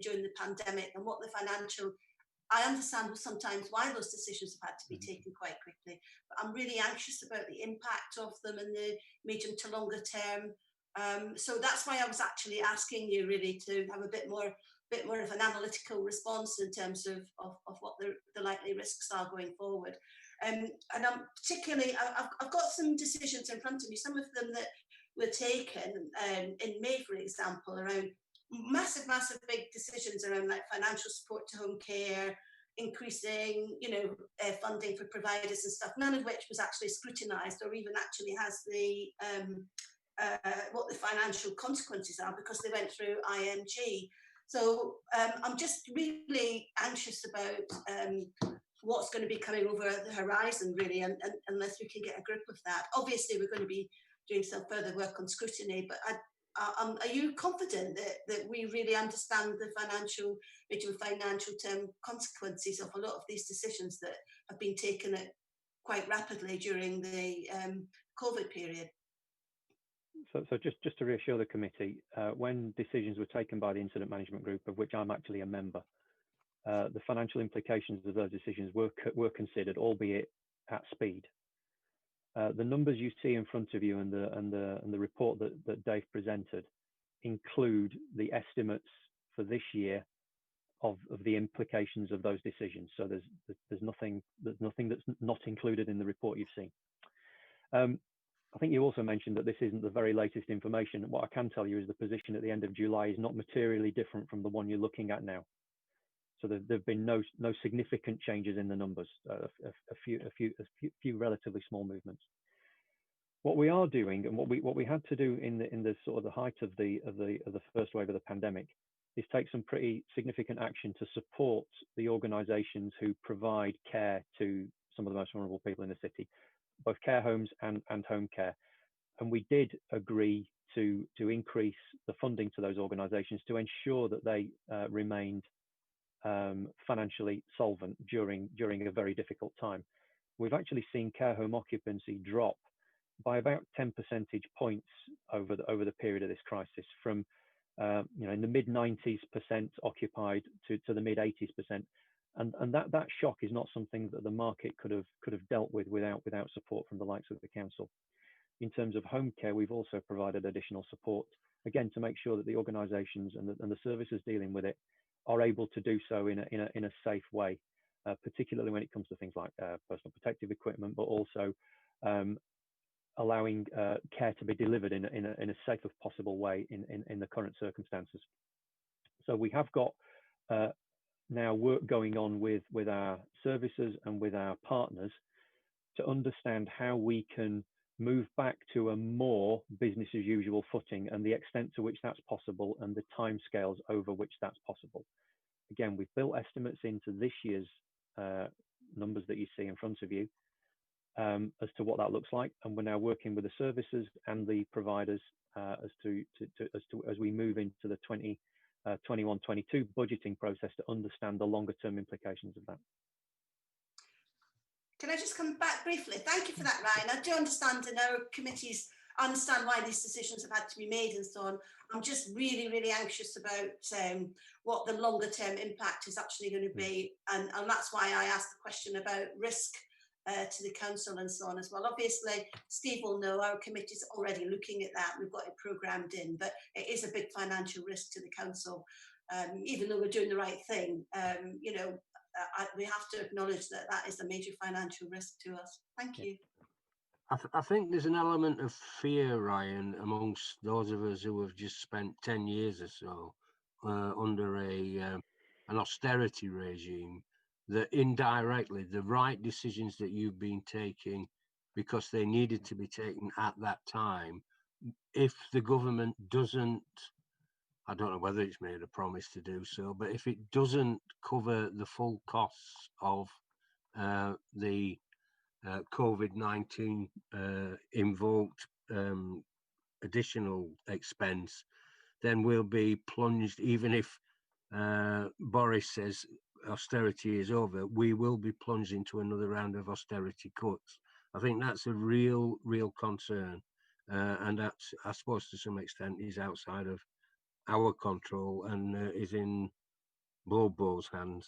during the pandemic and what the financial. I understand sometimes why those decisions have had to be taken quite quickly, but I'm really anxious about the impact of them in the medium to longer term. So that's why I was actually asking you really to have a bit more of an analytical response in terms of what the likely risks are going forward. And I'm particularly, I've got some decisions in front of me, some of them that were taken in May, for example, around massive big decisions around like financial support to home care, increasing, funding for providers and stuff, none of which was actually scrutinised or even actually has the what the financial consequences are because they went through IMG. So I'm just really anxious about what's going to be coming over the horizon, really, and unless we can get a grip of that. Obviously, we're going to be doing some further work on scrutiny, but are you confident that we really understand the medium financial term consequences of a lot of these decisions that have been taken quite rapidly during the COVID period? So just to reassure the committee, when decisions were taken by the Incident Management Group, of which I'm actually a member, the financial implications of those decisions were considered, albeit at speed. The numbers you see in front of you and the report that Dave presented include the estimates for this year of the implications of those decisions. So there's nothing that's not included in the report you've seen. I think you also mentioned that this isn't the very latest information. What I can tell you is the position at the end of July is not materially different from the one you're looking at now. So there have been no significant changes in the numbers, a few relatively small movements. What we are doing, and what we had to do in the sort of the height of the first wave of the pandemic, is take some pretty significant action to support the organisations who provide care to some of the most vulnerable people in the city, both care homes and home care. And we did agree to increase the funding to those organisations to ensure that they remained financially solvent during a very difficult time. We've actually seen care home occupancy drop by about 10 percentage points over the period of this crisis, from in the mid-90s% occupied to the mid-80s%, and that shock is not something that the market could have dealt with without support from the likes of the council. In terms of home care, we've also provided additional support, again, to make sure that the organisations and the services dealing with it are able to do so in a safe way, particularly when it comes to things like personal protective equipment, but also allowing care to be delivered in a safe as possible way in the current circumstances. So we have got now work going on with our services and with our partners to understand how we can move back to a more business as usual footing and the extent to which that's possible and the timescales over which that's possible. Again, we've built estimates into this year's numbers that you see in front of you as to what that looks like, and we're now working with the services and the providers as we move into the 21-22 budgeting process to understand the longer term implications of that. Can I just come back briefly? Thank you for that, Ryan. I do understand in our committees, I understand why these decisions have had to be made and so on. I'm just really, really anxious about what the longer term impact is actually going to be. And that's why I asked the question about risk to the council and so on as well. Obviously, Steve will know our committee's already looking at that. We've got it programmed in, but it is a big financial risk to the council. Even though we're doing the right thing, we have to acknowledge that is a major financial risk to us. Thank you. I think there's an element of fear, Ryan, amongst those of us who have just spent 10 years or so under an austerity regime, that indirectly the right decisions that you've been taking, because they needed to be taken at that time, if the government doesn't, I don't know whether it's made a promise to do so, but if it doesn't cover the full costs of the COVID-19 invoked additional expense, then we'll be plunged. Even if Boris says austerity is over, we will be plunged into another round of austerity cuts. I think that's a real concern, and that's, I suppose, to some extent, is outside of our control and is in Bobo's hands.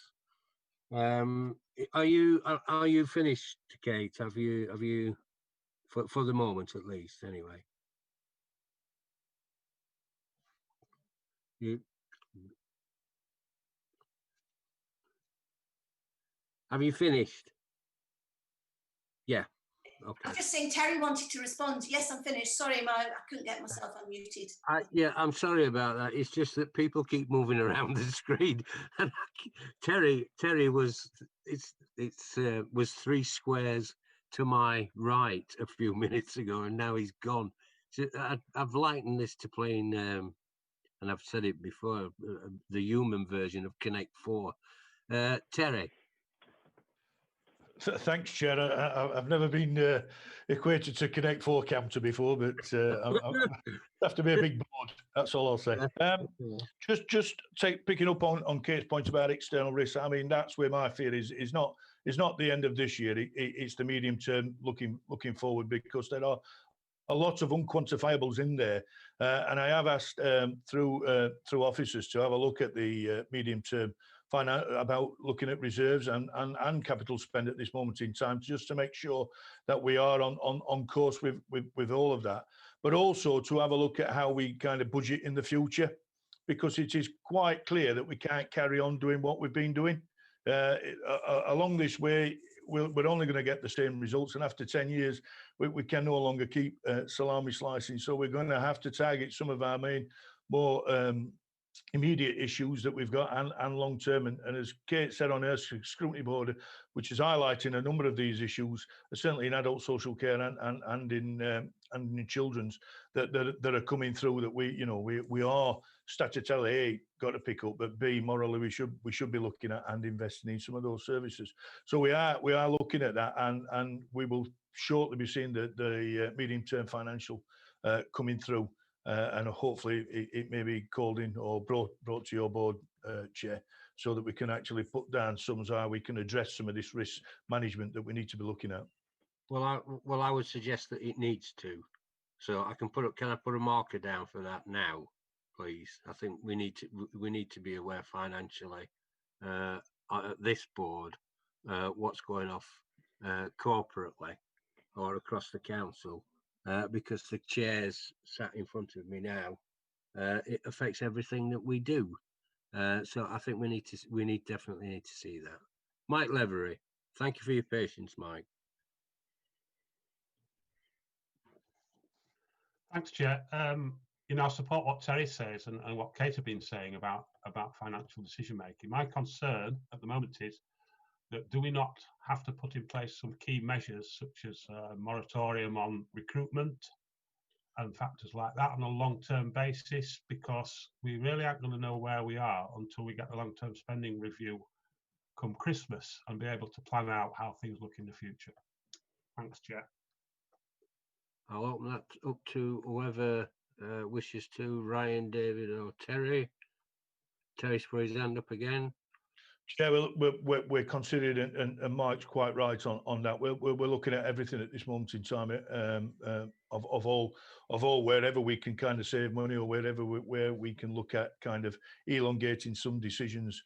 Are you finished, Kate? Have you for the moment at least, anyway? Have you finished? Yeah. Okay. I'm just saying Terry wanted to respond. Yes, I'm finished. Sorry, I couldn't get myself unmuted. Yeah, I'm sorry about that. It's just that people keep moving around the screen. And Terry was was 3 squares to my right a few minutes ago, and now he's gone. So I've likened this to playing, and I've said it before, the human version of Connect 4. Terry. Thanks, Chair. I've never been equated to Connect 4 counter before, but I have to be a big board. That's all I'll say. Just picking up on Kate's point about external risks. I mean, that's where my fear is not the end of this year. It's the medium term looking forward, because there are a lot of unquantifiables in there, and I have asked through officers to have a look at the medium term, find out about looking at reserves and capital spend at this moment in time, just to make sure that we are on course with all of that, but also to have a look at how we kind of budget in the future, because it is quite clear that we can't carry on doing what we've been doing. Along this way, we're only going to get the same results, and after 10 years, we can no longer keep salami slicing. So we're going to have to target some of our main, more immediate issues that we've got and long term. And as Kate said on her scrutiny board, which is highlighting a number of these issues, certainly in adult social care and in children's, that are coming through, that we are statutorily A, got to pick up, but B, morally we should be looking at and investing in some of those services. So we are looking at that, and we will shortly be seeing the medium term financial coming through. And hopefully it may be called in or brought to your board, Chair, so that we can actually put down sums how we can address some of this risk management that we need to be looking at. Well, I would suggest that it needs to. So can I put a marker down for that now, please? I think we need to be aware financially at this board what's going off corporately or across the council. Because the chairs sat in front of me now, it affects everything that we do. So I think we definitely need to see that. Mike Levery, thank you for your patience, Mike. Thanks, Chair. I support what Terry says and what Kate have been saying about financial decision making. My concern at the moment is that do we not have to put in place some key measures, such as a moratorium on recruitment and factors like that on a long-term basis, because we really aren't going to know where we are until we get the long-term spending review come Christmas and be able to plan out how things look in the future. Thanks, Chair. I'll open that up to whoever wishes to, Ryan, David or Terry. Terry's put his hand up again. Yeah, we're considering, and Mike's quite right on that. We're looking at everything at this moment in time, of all wherever we can kind of save money, or where we can look at kind of elongating some decisions.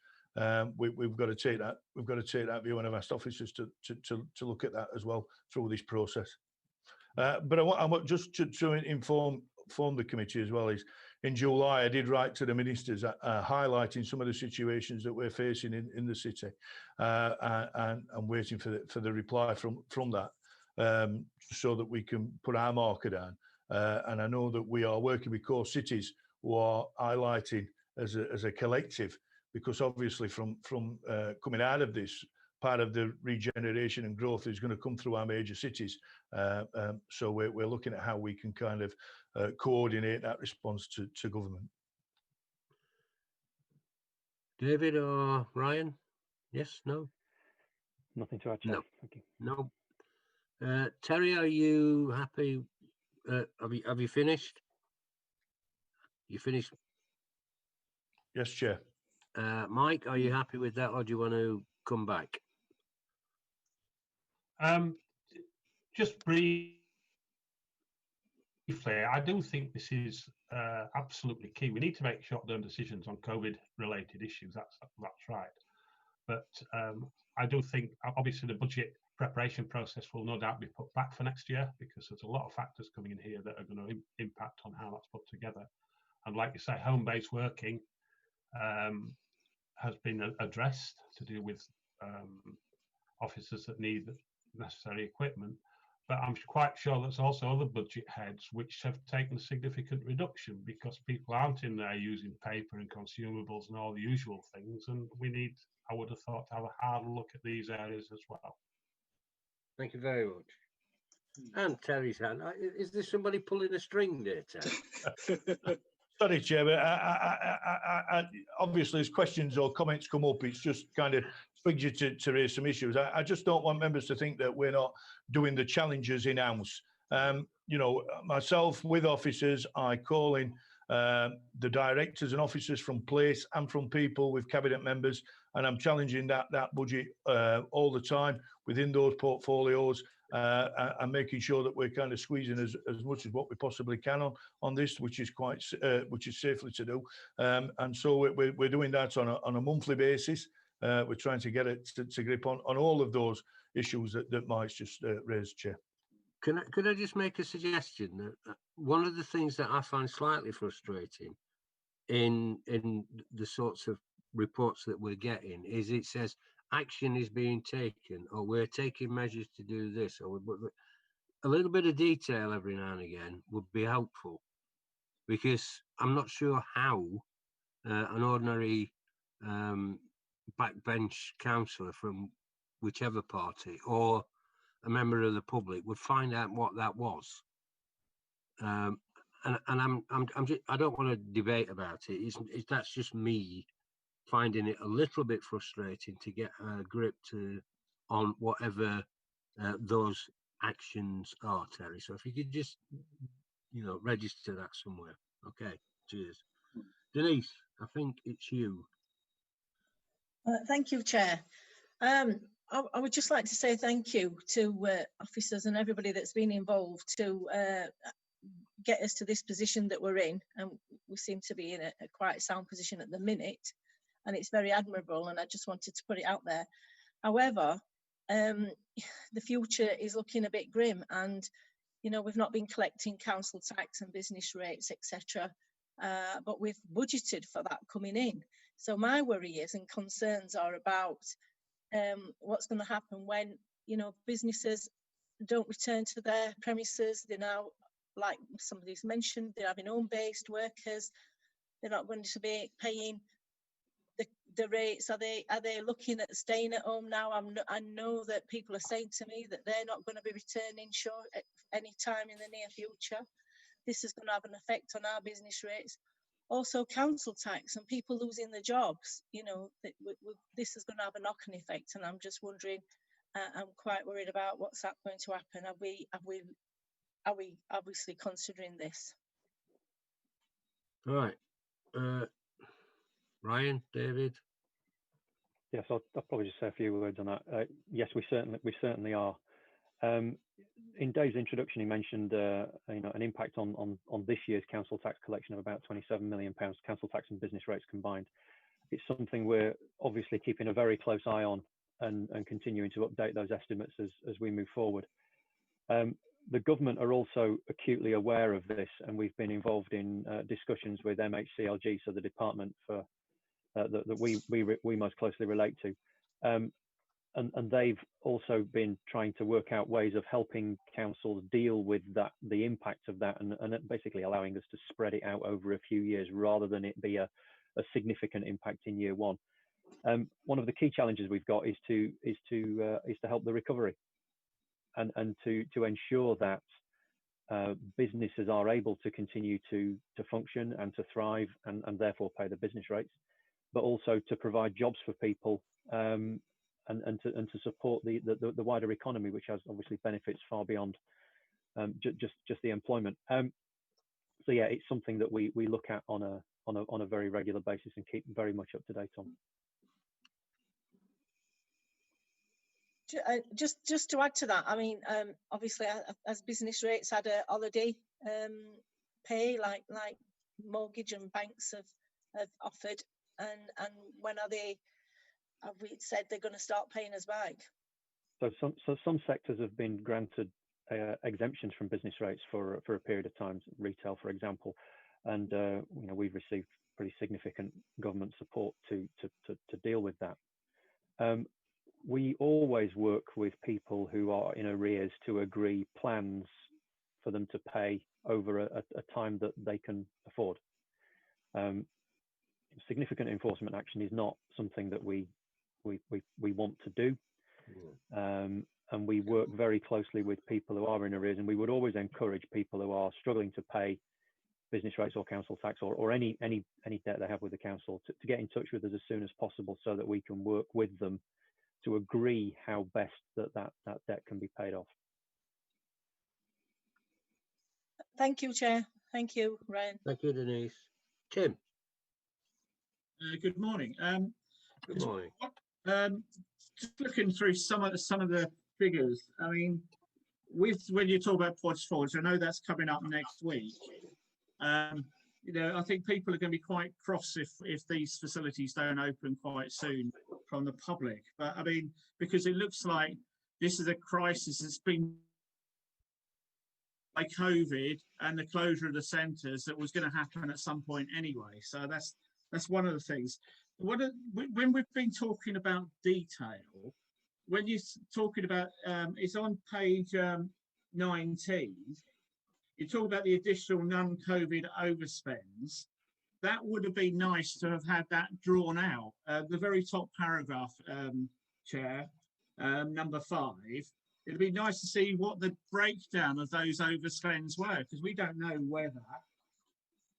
We've got to take that view, and I've asked officers to look at that as well through this process. But I want just to inform the committee as well, is in July I did write to the ministers highlighting some of the situations that we're facing in the city, and waiting for the reply from that, so that we can put our marker down. And I know that we are working with core cities who are highlighting as a collective, because obviously from coming out of this, part of the regeneration and growth is going to come through our major cities. So we're looking at how we can kind of coordinate that response to government. David or Ryan? Yes, no? Nothing to add, Chair. No. Thank you. No. Terry, are you happy? Have you finished? You finished? Yes, Chair. Mike, are you happy with that, or do you want to come back? Just briefly, I do think this is absolutely key. We need to make short-term decisions on COVID-related issues. That's right. But I do think, obviously, the budget preparation process will no doubt be put back for next year, because there's a lot of factors coming in here that are going to impact on how that's put together. And like you say, home-based working has been addressed to deal with officers that need necessary equipment. But I'm quite sure there's also other budget heads which have taken a significant reduction because people aren't in there using paper and consumables and all the usual things. And we need, I would have thought, to have a harder look at these areas as well. Thank you very much. And Terry's hand. Is there somebody pulling a string there, Terry? Sorry, Chair, but obviously as questions or comments come up, it's just kind of triggers you to raise some issues. I just don't want members to think that we're not doing the challenges in-house. You know, myself with officers, I call in the directors and officers from place and from people with cabinet members, and I'm challenging that budget all the time within those portfolios. And making sure that we're kind of squeezing as much as what we possibly can on this, which is safely to do. And so we're doing that on a monthly basis. We're trying to get it to grip on all of those issues that Mike's just raised, Chair. Could I just make a suggestion? That one of the things that I find slightly frustrating in the sorts of reports that we're getting is it says action is being taken, or we're taking measures to do this, or a little bit of detail every now and again would be helpful, because I'm not sure how an ordinary backbench councillor from whichever party or a member of the public would find out what that was. And I don't want to debate about it. That's just me finding it a little bit frustrating to get a grip on whatever those actions are, Terry. So if you could just, register that somewhere. Okay, cheers. Denise, I think it's you. Thank you, Chair. I would just like to say thank you to officers and everybody that's been involved to get us to this position that we're in. And we seem to be in a quite sound position at the minute. And it's very admirable, and I just wanted to put it out there. However, the future is looking a bit grim, and we've not been collecting council tax and business rates, etc., but we've budgeted for that coming in. So my worries and concerns are about what's going to happen when businesses don't return to their premises. They're now, like somebody's mentioned, they're having home-based workers. They're not going to be paying the rates. Are they looking at staying at home now? I know that people are saying to me that they're not going to be returning any time in the near future. This is going to have an effect on our business rates. Also, council tax and people losing their jobs. This is going to have a knock-on effect, and I'm just wondering. I'm quite worried about what's going to happen. Are we obviously considering this? All right. Ryan, David. Yes, I'll probably just say a few words on that. Yes, we certainly are. In Dave's introduction, he mentioned an impact on this year's council tax collection of about £27 million, council tax and business rates combined. It's something we're obviously keeping a very close eye on and continuing to update those estimates as we move forward. The government are also acutely aware of this, and we've been involved in discussions with MHCLG, so the department that we most closely relate to. And they've also been trying to work out ways of helping councils deal with the impact of that, and basically allowing us to spread it out over a few years rather than it be a significant impact in year one. One of the key challenges we've got is to help the recovery, and to ensure that businesses are able to continue to function and to thrive, and therefore pay the business rates, but also to provide jobs for people, and to support the wider economy, which has obviously benefits far beyond just the employment. So yeah, it's something that we look at on a very regular basis and keep very much up to date on. Just to add to that, I mean, obviously, as business rates had a holiday pay, like mortgage and banks have offered, and when have we said they're going to start paying us back? So some sectors have been granted exemptions from business rates for a period of time, retail, for example, and you know, we've received pretty significant government support to deal with that. We always work with people who are in arrears to agree plans for them to pay over a time that they can afford. Significant enforcement action is not something that we want to do, and we work very closely with people who are in arrears, and we would always encourage people who are struggling to pay business rates or council tax or any debt they have with the council to get in touch with us as soon as possible, so that we can work with them to agree how best that debt can be paid off. Thank you, Chair. Thank you, Ryan. Thank you, Denise. Tim. Good morning. Good morning. Just looking through some of the figures. I mean, when you talk about points forwards, I know that's coming up next week. You know, I think people are going to be quite cross if these facilities don't open quite soon from the public. But I mean, because it looks like this is a crisis that's been by COVID and the closure of the centres that was going to happen at some point anyway. So that's one of the things. When we've been talking about detail, when you're talking about, it's on page 19, you talk about the additional non-COVID overspends. That would have been nice to have had that drawn out. The very top paragraph, Chair, number 5. It'd be nice to see what the breakdown of those overspends were, because we don't know whether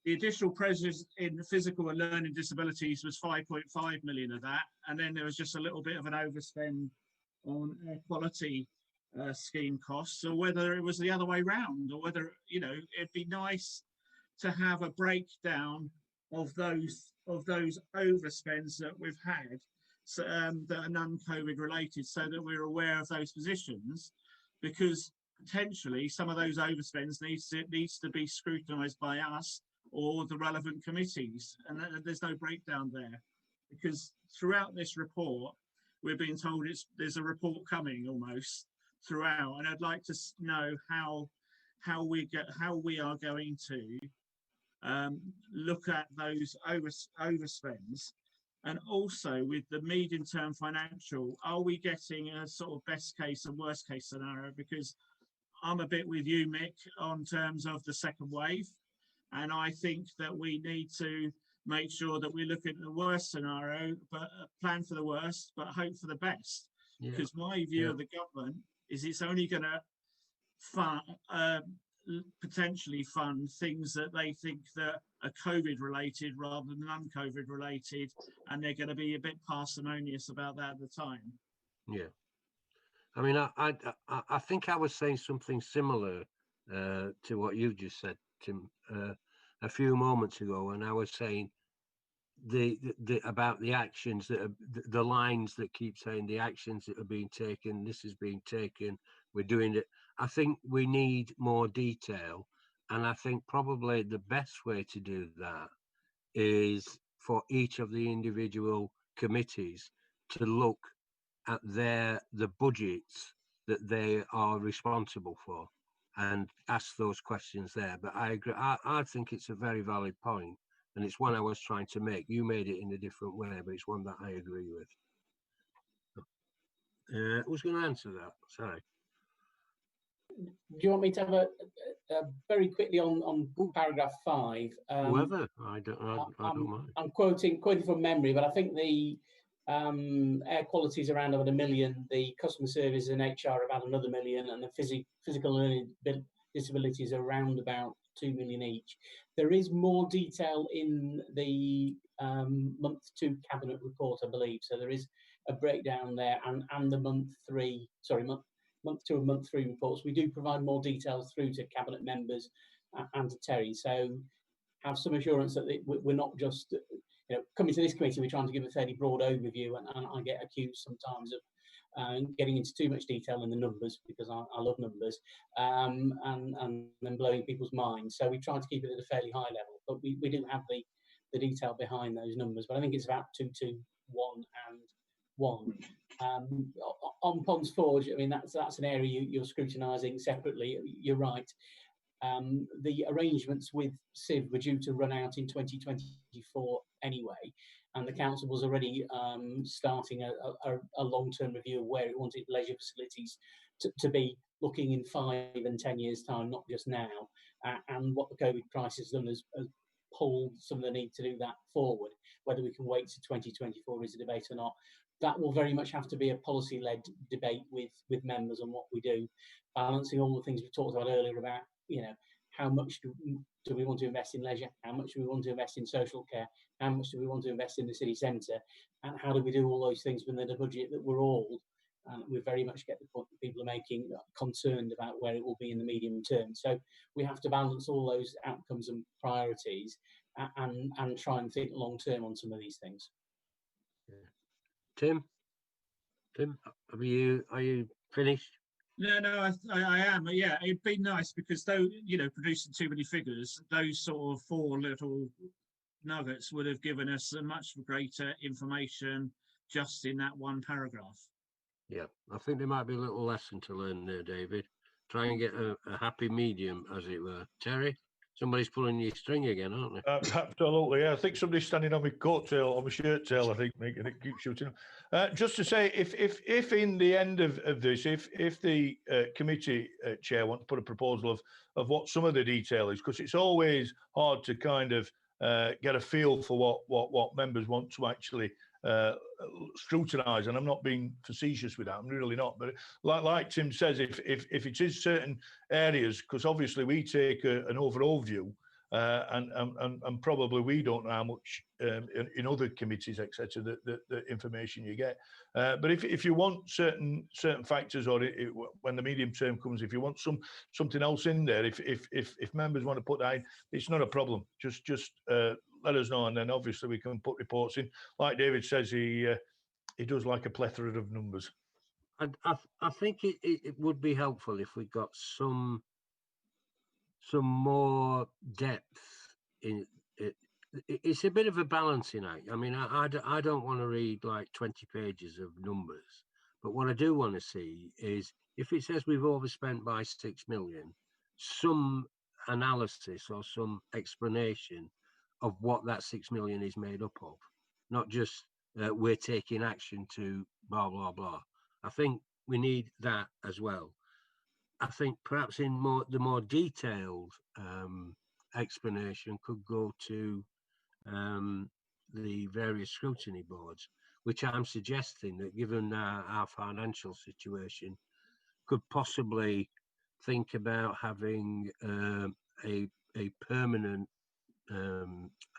the additional pressures in the physical and learning disabilities was 5.5 million of that, and then there was just a little bit of an overspend on air quality scheme costs, or whether it was the other way round, or whether, you know, it'd be nice to have a breakdown of those overspends that we've had, so, that are non-COVID related, so that we're aware of those positions, because potentially some of those overspends needs to be scrutinised by us or the relevant committees, and there's no breakdown there, because throughout this report we're being told there's a report coming almost throughout, and I'd like to know how we are going to look at those overspends, and also with the medium-term financial, are we getting a sort of best case and worst case scenario? Because I'm a bit with you, Mick, on terms of the second wave, and I think that we need to make sure that we look at the worst scenario, but plan for the worst, but hope for the best. Yeah. Because my view of the government is it's only going to potentially fund things that they think that are COVID related rather than non-COVID related, and they're going to be a bit parsimonious about that at the time. Yeah, I mean, I think I was saying something similar to what you just said, Tim, a few moments ago, and I was saying the about the actions that are, the lines that keep saying the actions that are being taken, this is being taken, we're doing it. I think we need more detail, and I think probably the best way to do that is for each of the individual committees to look at the budgets that they are responsible for and ask those questions there. But I agree, I think it's a very valid point, and it's one I was trying to make. You made it in a different way, but it's one that I agree with. Who's going to answer that? Sorry. Do you want me to have a very quickly on paragraph 5? Whoever, I don't mind. I'm quoting from memory, but I think Air quality is around about 1 million. The customer service and HR about another 1 million, and the physical learning disabilities are around about 2 million each. There is more detail in the month 2 cabinet report, I believe. So there is a breakdown there, and the month 2 and month 3 reports. We do provide more details through to cabinet members and to Terry. So have some assurance that we're not just, coming to this committee, we're trying to give a fairly broad overview, and I get accused sometimes of getting into too much detail in the numbers, because I love numbers, and then blowing people's minds. So we try to keep it at a fairly high level, but we do have the detail behind those numbers. But I think it's about 2, 2, 1 and 1. On Ponds Forge, I mean, that's an area you're scrutinising separately. You're right. The arrangements with Civ were due to run out in 2024 anyway, and the council was already starting a long-term review of where it wanted leisure facilities to be looking in 5 and 10 years' time, not just now. And what the COVID crisis has done is pulled some of the need to do that forward. Whether we can wait to 2024 is a debate or not. That will very much have to be a policy-led debate with members on what we do, balancing all the things we talked about earlier about, how much do we want to invest in leisure? How much do we want to invest in social care? How much do we want to invest in the city centre? And how do we do all those things within a budget that we're all, and we very much get the point that people are making, concerned about where it will be in the medium term. So we have to balance all those outcomes and priorities and try and think long term on some of these things. Tim, are you finished? No, I am. Yeah, it'd be nice, because though, producing too many figures, those sort of 4 little nuggets would have given us a much greater information just in that one paragraph. Yeah, I think there might be a little lesson to learn there, David. Try and get a happy medium, as it were. Terry, somebody's pulling your string again, aren't they? Absolutely. Yeah. I think somebody's standing on my coat tail, on my shirt tail, I think, making it keep shooting. Just to say, if in the end of this, if the committee chair wants to put a proposal of what some of the detail is, because it's always hard to kind of get a feel for what members want to actually scrutinise, and I'm not being facetious with that, I'm really not, but like Tim says, if it is certain areas, because obviously we take an overall view, and probably we don't know how much in other committees, etc., the information you get, but if you want certain factors, or when the medium term comes, if you want something else in there, if members want to put that in, it's not a problem. Just let us know, and then obviously we can put reports in. Like David says, he does like a plethora of numbers. I think it would be helpful if we got some more depth in it. It's a bit of a balancing act. I mean, I don't want to read like 20 pages of numbers, but what I do want to see is, if it says we've overspent by 6 million, some analysis or some explanation of what that 6 million is made up of, not just we're taking action to blah blah blah. I think we need that as well. I think perhaps in the more detailed explanation could go to the various scrutiny boards, which I'm suggesting that, given our financial situation, could possibly think about having a permanent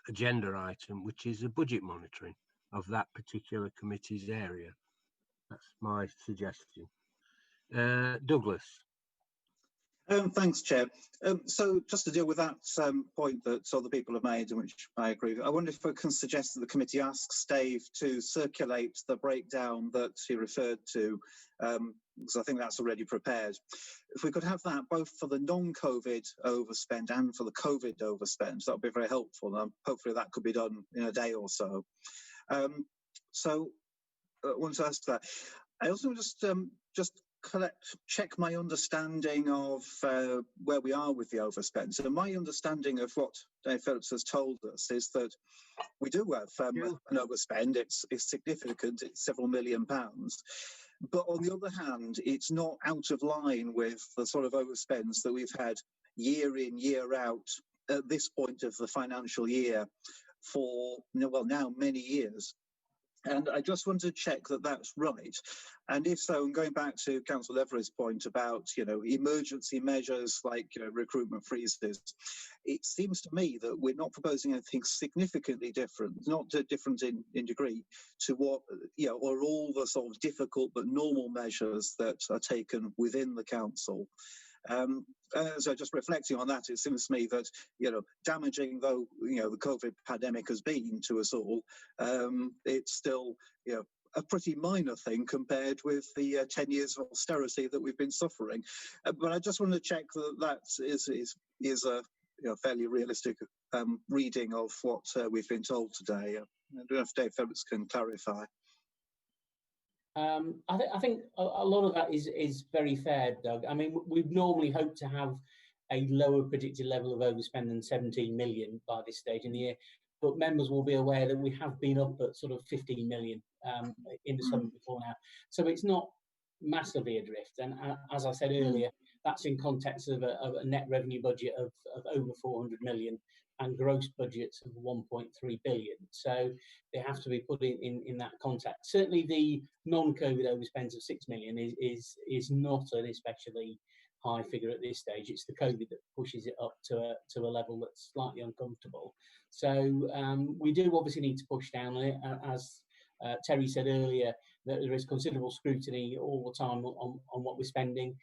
agenda item, which is a budget monitoring of that particular committee's area. That's my suggestion. Douglas. Thanks, Chair. So just to deal with that point that other people have made, in which I agree with, I wonder if I can suggest that the committee asks Dave to circulate the breakdown that he referred to, because I think that's already prepared. If we could have that both for the non-COVID overspend and for the COVID overspend, that would be very helpful. And hopefully that could be done in a day or so. So I want to ask that. I also just check my understanding of where we are with the overspend. So my understanding of what Dave Phillips has told us is that we do have an overspend. It's significant. It's several £million. But on the other hand, it's not out of line with the sort of overspends that we've had year in, year out at this point of the financial year for, well, now many years. And I just want to check that that's right. And if so, and going back to Councillor Everett's point about, emergency measures like, recruitment freezes, it seems to me that we're not proposing anything significantly different, not different in degree to what, or all the sort of difficult but normal measures that are taken within the council. So just reflecting on that, it seems to me that, damaging though, the COVID pandemic has been to us all, it's still, a pretty minor thing compared with the 10 years of austerity that we've been suffering. But I just want to check that that is a fairly realistic reading of what we've been told today. I don't know if Dave Phillips can clarify. I think a lot of that is very fair, Doug. I mean, we'd normally hope to have a lower predicted level of overspend than 17 million by this stage in the year, but members will be aware that we have been up at sort of 15 million in the summer before now. So it's not massively adrift. And as I said earlier, that's in context of a net revenue budget of over 400 million and gross budgets of 1.3 billion. So they have to be put in that context. Certainly the non-COVID overspends of 6 million is not an especially high figure at this stage. It's the COVID that pushes it up to a level that's slightly uncomfortable. So we do obviously need to push down on it. As Terry said earlier, that there is considerable scrutiny all the time on what we're spending.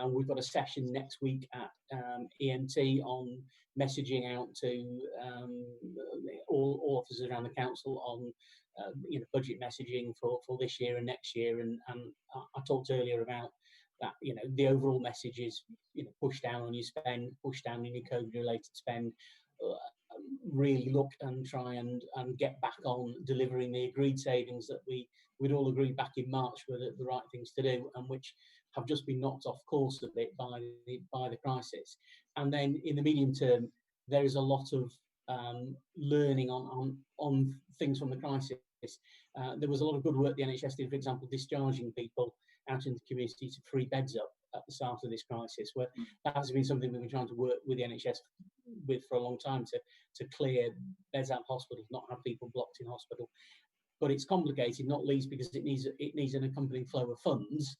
We've got a session next week at EMT on messaging out to all officers around the council on budget messaging for this year and next year. And I talked earlier about that, the overall message is, push down on your spend, push down on your COVID-related spend, really look and try and get back on delivering the agreed savings that we'd all agreed back in March were the right things to do, and which have just been knocked off course a bit by the crisis. And then in the medium term, there is a lot of learning on things from the crisis. There was a lot of good work the NHS did, for example, discharging people out in the community to free beds up at the start of this crisis, where that has been something we've been trying to work with the NHS with for a long time to clear beds out of hospitals, not have people blocked in hospital. But it's complicated, not least because it needs an accompanying flow of funds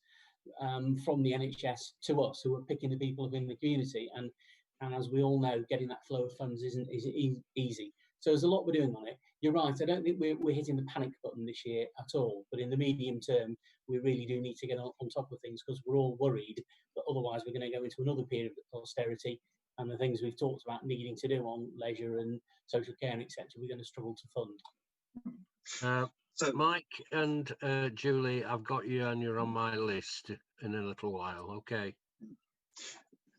from the NHS to us, who are picking the people up in the community. And as we all know, getting that flow of funds isn't easy. So there's a lot we're doing on it. You're right, I don't think we're hitting the panic button this year at all. But in the medium term, we really do need to get on top of things, because we're all worried that otherwise we're going to go into another period of austerity, and the things we've talked about needing to do on leisure and social care and etc., we're going to struggle to fund. So Mike and Julie, I've got you and you're on my list in a little while. Okay.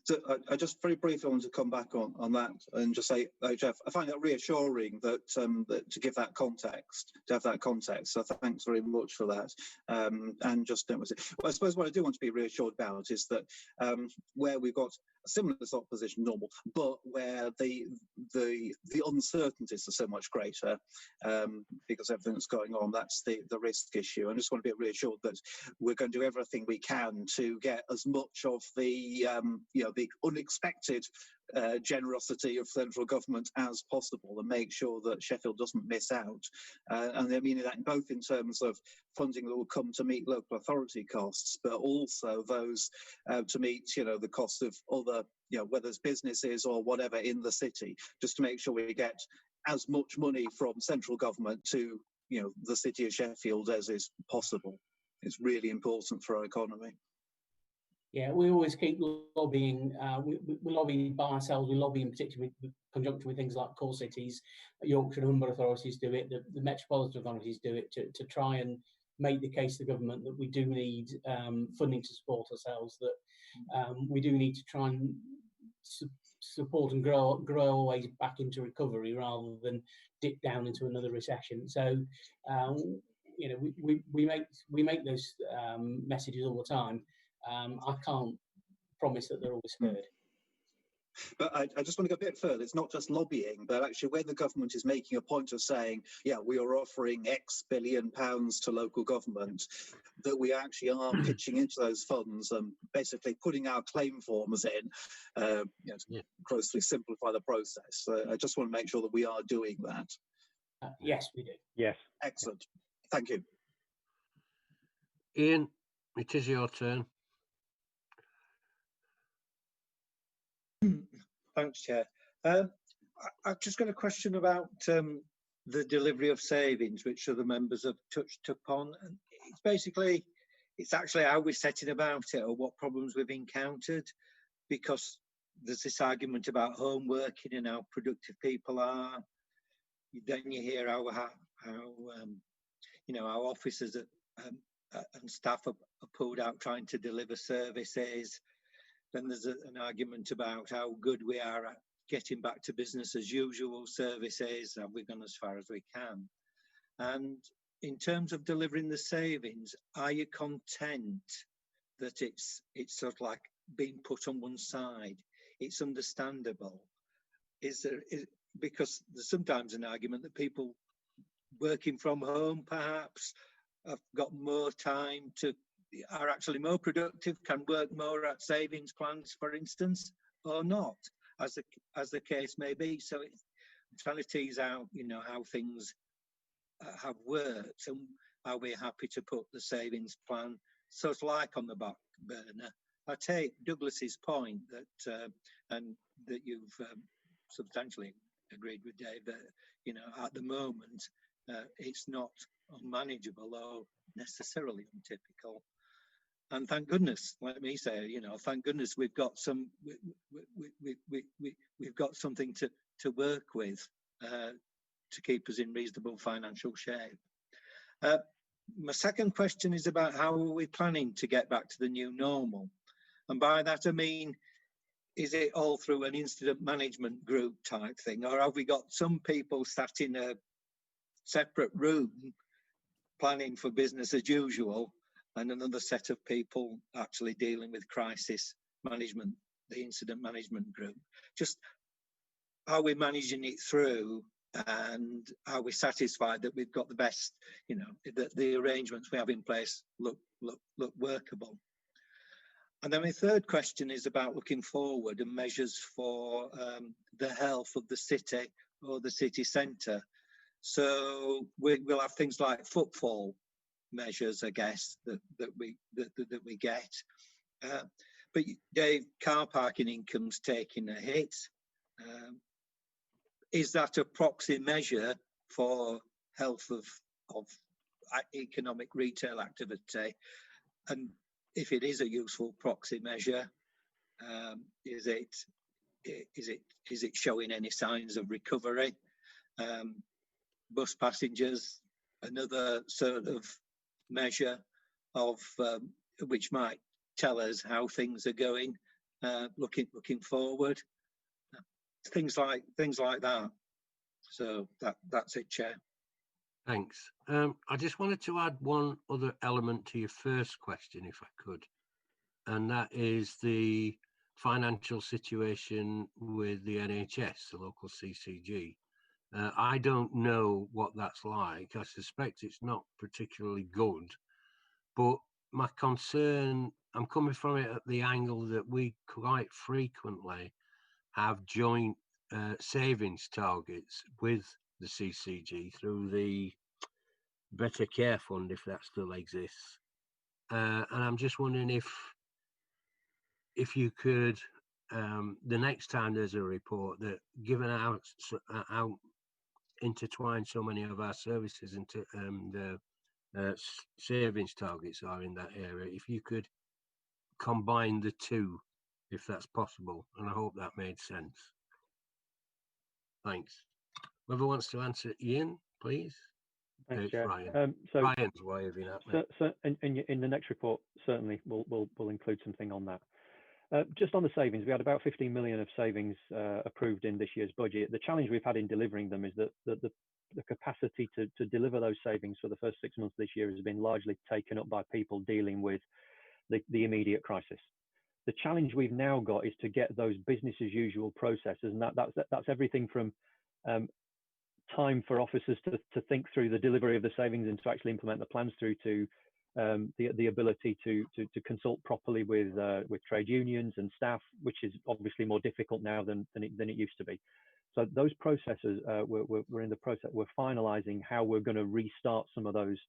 So I just very briefly want to come back on that and just say, Jeff, I find that reassuring that, that to give that context, to have that context. So thanks very much for that. And just, well, I suppose what I do want to be reassured about is that where we've got a similar sort of position, normal, but where the uncertainties are so much greater because everything that's going on, that's the risk issue. I just want to be reassured that we're going to do everything we can to get as much of the the unexpected generosity of central government as possible, and make sure that Sheffield doesn't miss out. And I mean that both in terms of funding that will come to meet local authority costs, but also those to meet the costs of other, whether it's businesses or whatever in the city, just to make sure we get as much money from central government to the city of Sheffield as is possible. It's really important for our economy. Yeah, we always keep lobbying. We lobby by ourselves. We lobby in particular in conjunction with things like core cities. Yorkshire and Humber authorities do it. The metropolitan authorities do it to try and make the case to the government that we do need funding to support ourselves. That we do need to try and support and grow our way back into recovery rather than dip down into another recession. So we make those messages all the time. I can't promise that they're always heard. But I just want to go a bit further. It's not just lobbying, but actually where the government is making a point of saying, yeah, we are offering X billion pounds to local government, that we actually are pitching into those funds and basically putting our claim forms in to grossly simplify the process. So I just want to make sure that we are doing that. Yes, we do. Yes. Excellent. Thank you. Ian, it is your turn. Thanks, Chair. I've just got a question about the delivery of savings, which other members have touched upon. And it's basically, it's actually how we're setting about it or what problems we've encountered, because there's this argument about home working and how productive people are. Then you hear how you know, how officers and staff are pulled out trying to deliver services. Then there's an argument about how good we are at getting back to business as usual services, and we've gone as far as we can. And in terms of delivering the savings, are you content that it's sort of like being put on one side? It's understandable. Because there's sometimes an argument that people working from home perhaps have got more time are actually more productive, can work more at savings plans, for instance, or not, as the case may be. So I'm trying to tease out, you know, how things have worked, and are we happy to put the savings plan sort of like on the back burner? I take Douglas's point that and that you've substantially agreed with Dave that, you know, at the moment it's not unmanageable or necessarily untypical. And thank goodness, let me say, you know, thank goodness we've got we've got something to work with to keep us in reasonable financial shape. My second question is about how are we planning to get back to the new normal? And by that I mean, is it all through an incident management group type thing, or have we got some people sat in a separate room planning for business as usual, and another set of people actually dealing with crisis management, the incident management group? Just are we managing it through, and are we satisfied that we've got the best, you know, that the arrangements we have in place look workable? And then my third question is about looking forward and measures for the health of the city or the city centre. So we'll have things like footfall measures, I guess, that we get. But Dave, car parking income's taking a hit. Is that a proxy measure for health of economic retail activity? And if it is a useful proxy measure, is it showing any signs of recovery? Bus passengers, another sort of measure of which might tell us how things are going, looking forward. Things like that. So that's it, Chair. Thanks. I just wanted to add one other element to your first question, if I could, and that is the financial situation with the NHS, the local CCG. I don't know what that's like. I suspect it's not particularly good, but my concern, I'm coming from it at the angle that we quite frequently have joint savings targets with the CCG through the Better Care Fund, if that still exists. And I'm just wondering if you could, the next time there's a report, that given how intertwined so many of our services into the savings targets are in that area, if you could combine the two, if that's possible. And I hope that made sense. Thanks. Whoever wants to answer, Ian, please. Thanks, Chair. Ryan. So Ryan's waving at me. So in the next report, certainly we'll include something on that. Just on the savings, we had about 15 million of savings approved in this year's budget. The challenge we've had in delivering them is that the capacity to deliver those savings for the first 6 months of this year has been largely taken up by people dealing with the immediate crisis. The challenge we've now got is to get those business as usual processes, and that's everything from time for officers to think through the delivery of the savings and to actually implement the plans, through to the ability to consult properly with trade unions and staff, which is obviously more difficult now than it used to be. So those processes, we're in the process, we're finalising how we're going to restart some of those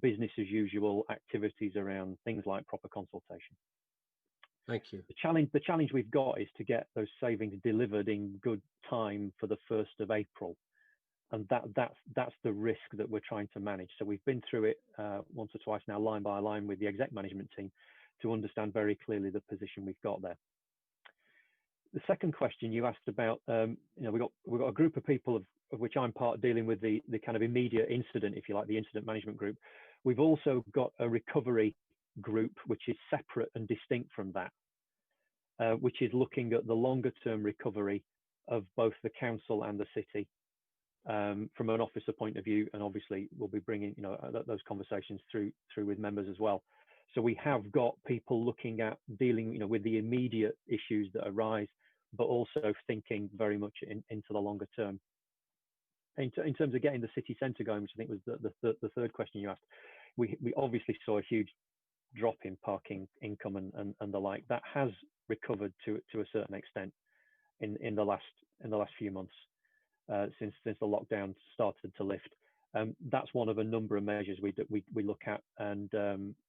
business as usual activities around things like proper consultation. Thank you. The challenge we've got is to get those savings delivered in good time for the 1st of April. And that's the risk that we're trying to manage. So we've been through it once or twice now, line by line with the exec management team, to understand very clearly the position we've got there. The second question you asked about, we've got a group of people of which I'm part, dealing with the kind of immediate incident, if you like, the incident management group. We've also got a recovery group, which is separate and distinct from that, which is looking at the longer term recovery of both the council and the city from an officer point of view, and obviously we'll be bringing those conversations through with members as well. So we have got people looking at dealing with the immediate issues that arise, but also thinking very much into the longer term. In terms of getting the city centre going, which I think was the third question you asked, we obviously saw a huge drop in parking income and the like. That has recovered to a certain extent in the last few months since the lockdown started to lift. That's one of a number of measures we look at, and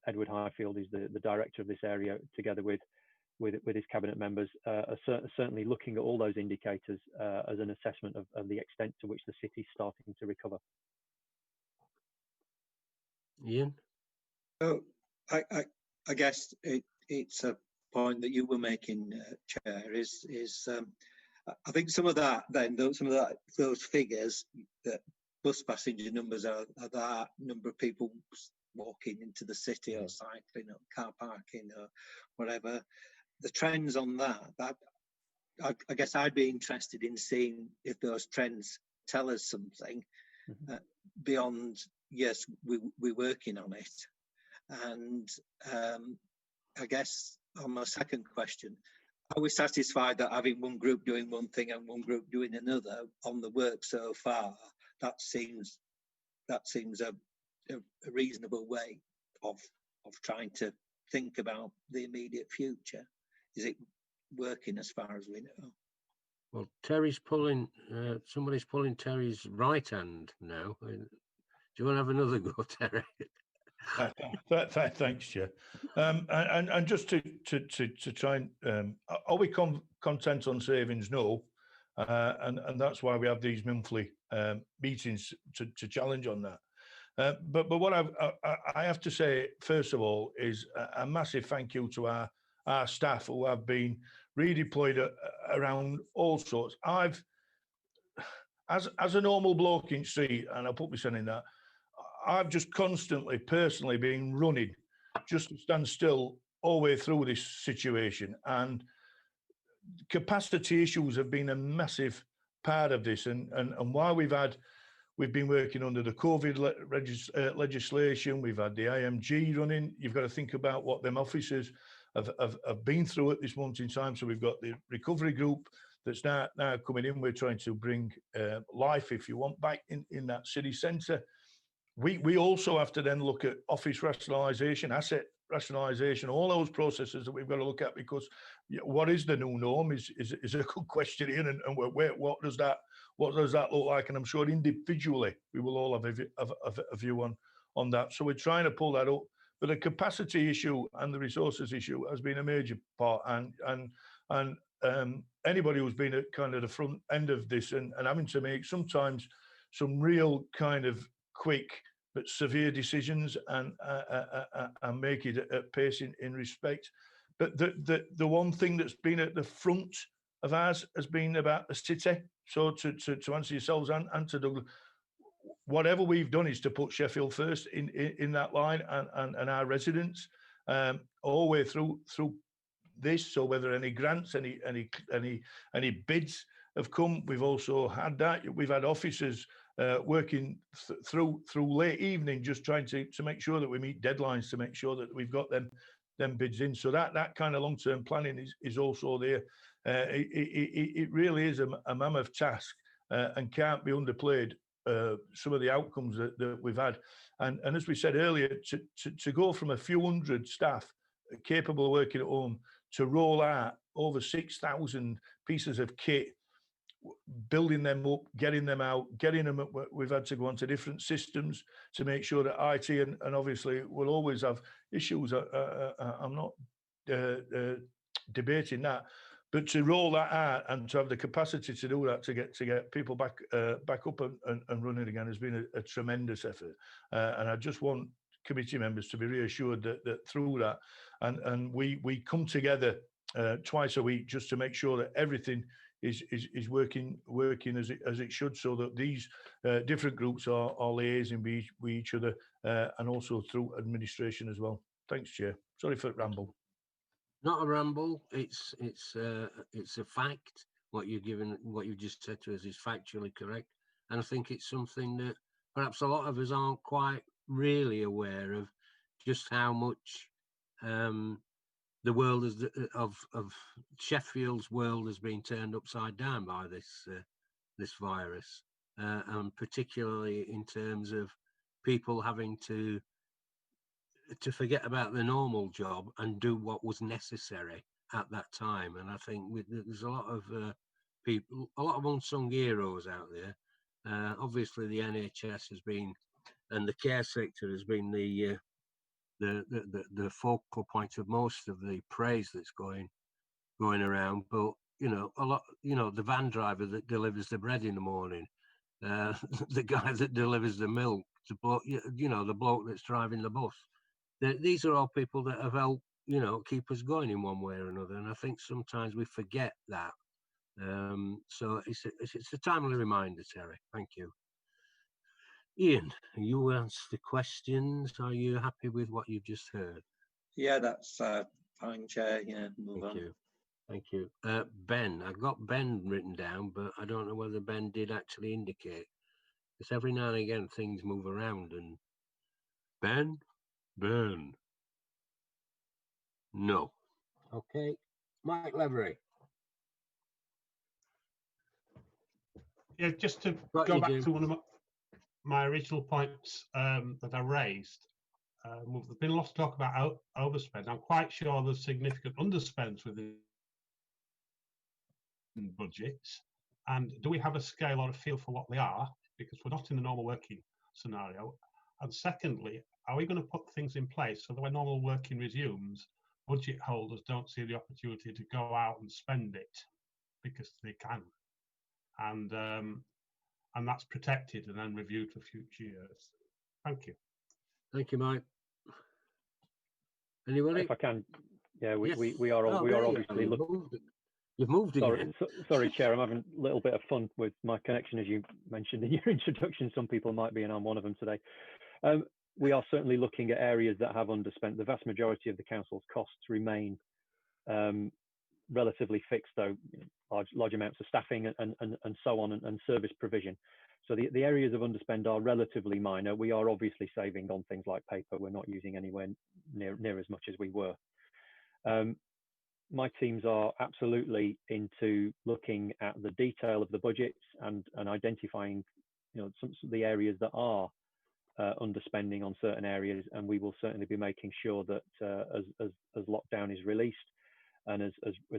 Edward Highfield is the director of this area, together with his cabinet members, are certainly looking at all those indicators as an assessment of the extent to which the city is starting to recover. Ian? Oh, I guess it's a point that you were making, Chair, is I think some of that then, those figures, that bus passenger numbers are that number of people walking into the city or cycling or car parking or whatever. The trends on that I guess I'd be interested in seeing if those trends tell us something beyond, yes, we're working on it. And I guess on my second question, are we satisfied that having one group doing one thing and one group doing another on the work so far? That seems a reasonable way of trying to think about the immediate future. Is it working as far as we know? Well, Terry's pulling, somebody's pulling Terry's right hand now. Do you want to have another go, Terry? Thanks, Chair. And just to try and, are we content on savings? No. And that's why we have these monthly meetings to challenge on that. But what I have to say, first of all, is a massive thank you to our staff who have been redeployed around all sorts. As a normal bloke in street, and I'll put myself in that, I've just constantly, personally, been running just to stand still all the way through this situation. And capacity issues have been a massive part of this. And while we've been working under the COVID legislation, we've had the IMG running. You've got to think about what them officers have been through at this moment in time. So we've got the recovery group that's now coming in. We're trying to bring life, if you want, back in that city centre. We also have to then look at office rationalisation, asset rationalisation, all those processes that we've got to look at, because what is the new norm is a good question, Ian, and what does that look like? And I'm sure individually we will all have a view on that. So we're trying to pull that up, but the capacity issue and the resources issue has been a major part, and anybody who's been at kind of the front end of this and having to make sometimes some real kind of quick but severe decisions and make it at pace in respect. But the one thing that's been at the front of ours has been about the city. So to answer yourselves and to Douglas, whatever we've done is to put Sheffield first in that line and our residents all the way through this. So whether any grants, any bids have come, we've also had that. We've had officers working through late evening, just trying to make sure that we meet deadlines, to make sure that we've got them bids in. So that kind of long-term planning is also there. It really is a mammoth task and can't be underplayed, some of the outcomes that we've had. And as we said earlier, to go from a few hundred staff capable of working at home to roll out over 6,000 pieces of kit building them up, getting them out, getting them. We've had to go onto different systems to make sure that IT and obviously we'll always have issues. I'm not debating that, but to roll that out and to have the capacity to do that, to get people back up and running again has been a tremendous effort. And I just want committee members to be reassured that through that, and we come together twice a week just to make sure that everything is working as it should, so that these different groups are liaising with each other and also through administration as well. Thanks, Chair. Sorry for the ramble. Not a ramble. It's a fact. What you've just said to us is factually correct, and I think it's something that perhaps a lot of us aren't quite really aware of, just how much the world of Sheffield's world has been turned upside down by this virus, and particularly in terms of people having to forget about their normal job and do what was necessary at that time. And I think there's a lot of people, a lot of unsung heroes out there. Obviously, the NHS has been, and the care sector has been the focal point of most of the praise that's going around. But a lot, the van driver that delivers the bread in the morning, the guy that delivers the milk, the bloke that's driving the bus. These are all people that have helped, keep us going in one way or another. And I think sometimes we forget that. So it's a timely reminder, Terry. Thank you. Ian, you asked the questions. Are you happy with what you've just heard? Yeah, that's fine, Chair. Yeah, move on. Thank you. Ben, I've got Ben written down, but I don't know whether Ben did actually indicate. Because every now and again things move around. And Ben? No. Okay. Mike Levery. Yeah, just to go back to one of my original points that I raised. There's been a lot of talk about overspend. I'm quite sure there's significant underspends within budgets. And do we have a scale or a feel for what they are? Because we're not in the normal working scenario. And secondly, are we going to put things in place so that when normal working resumes, budget holders don't see the opportunity to go out and spend it because they can, and that's protected and then reviewed for future years? Thank you. Thank you, Mike. Anybody? If I can, yeah, we Yes. are obviously looking. You've moved again. Sorry, Chair, I'm having a little bit of fun with my connection, as you mentioned in your introduction. Some people might be, and I'm one of them today. We are certainly looking at areas that have underspent. The vast majority of the council's costs remain relatively fixed, though, large amounts of staffing and so on, and service provision. So the areas of underspend are relatively minor. We are obviously saving on things like paper. We're not using anywhere near as much as we were. My teams are absolutely into looking at the detail of the budgets and identifying, some of the areas that are underspending on certain areas, and we will certainly be making sure that as lockdown is released and as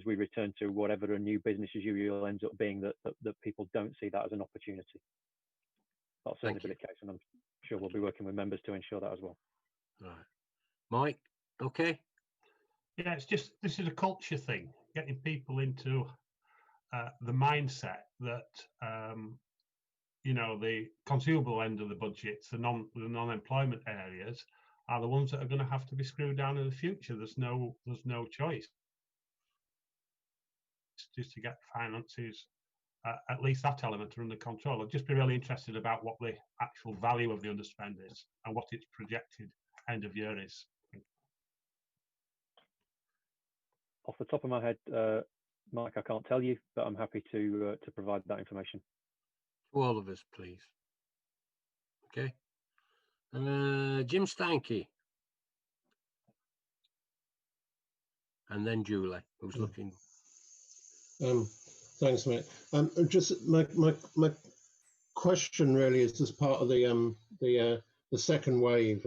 we return to whatever a new business as usual ends up being, that people don't see that as an opportunity. That'll certainly be the case, and I'm sure we'll be working with members to ensure that as well. Right. Mike, okay. Yeah, it's just, this is a culture thing, getting people into the mindset that, the consumable end of the budgets, the non-employment areas, are the ones that are going to have to be screwed down in the future. There's no choice. Just to get finances, at least that element are under control. I'd just be really interested about what the actual value of the underspend is and what its projected end of year is. Off the top of my head, Mike, I can't tell you, but I'm happy to provide that information. To all of us, please. Okay. Jim Stanky. And then Julie, who's looking. Thanks, mate. Just my question really is as part of the second wave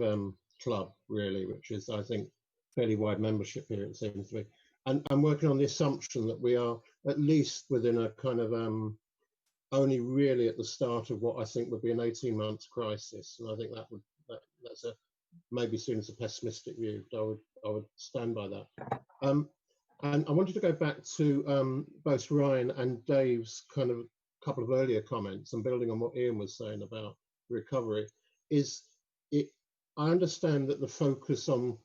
club, really, which is, I think, fairly wide membership here, it seems to be. And I'm working on the assumption that we are at least within a kind of only really at the start of what I think would be an 18-month crisis, and I think that's a maybe seen as a pessimistic view, but I would stand by that. And I wanted to go back to both Ryan and Dave's kind of couple of earlier comments, and building on what Ian was saying about recovery. I understand that the focus on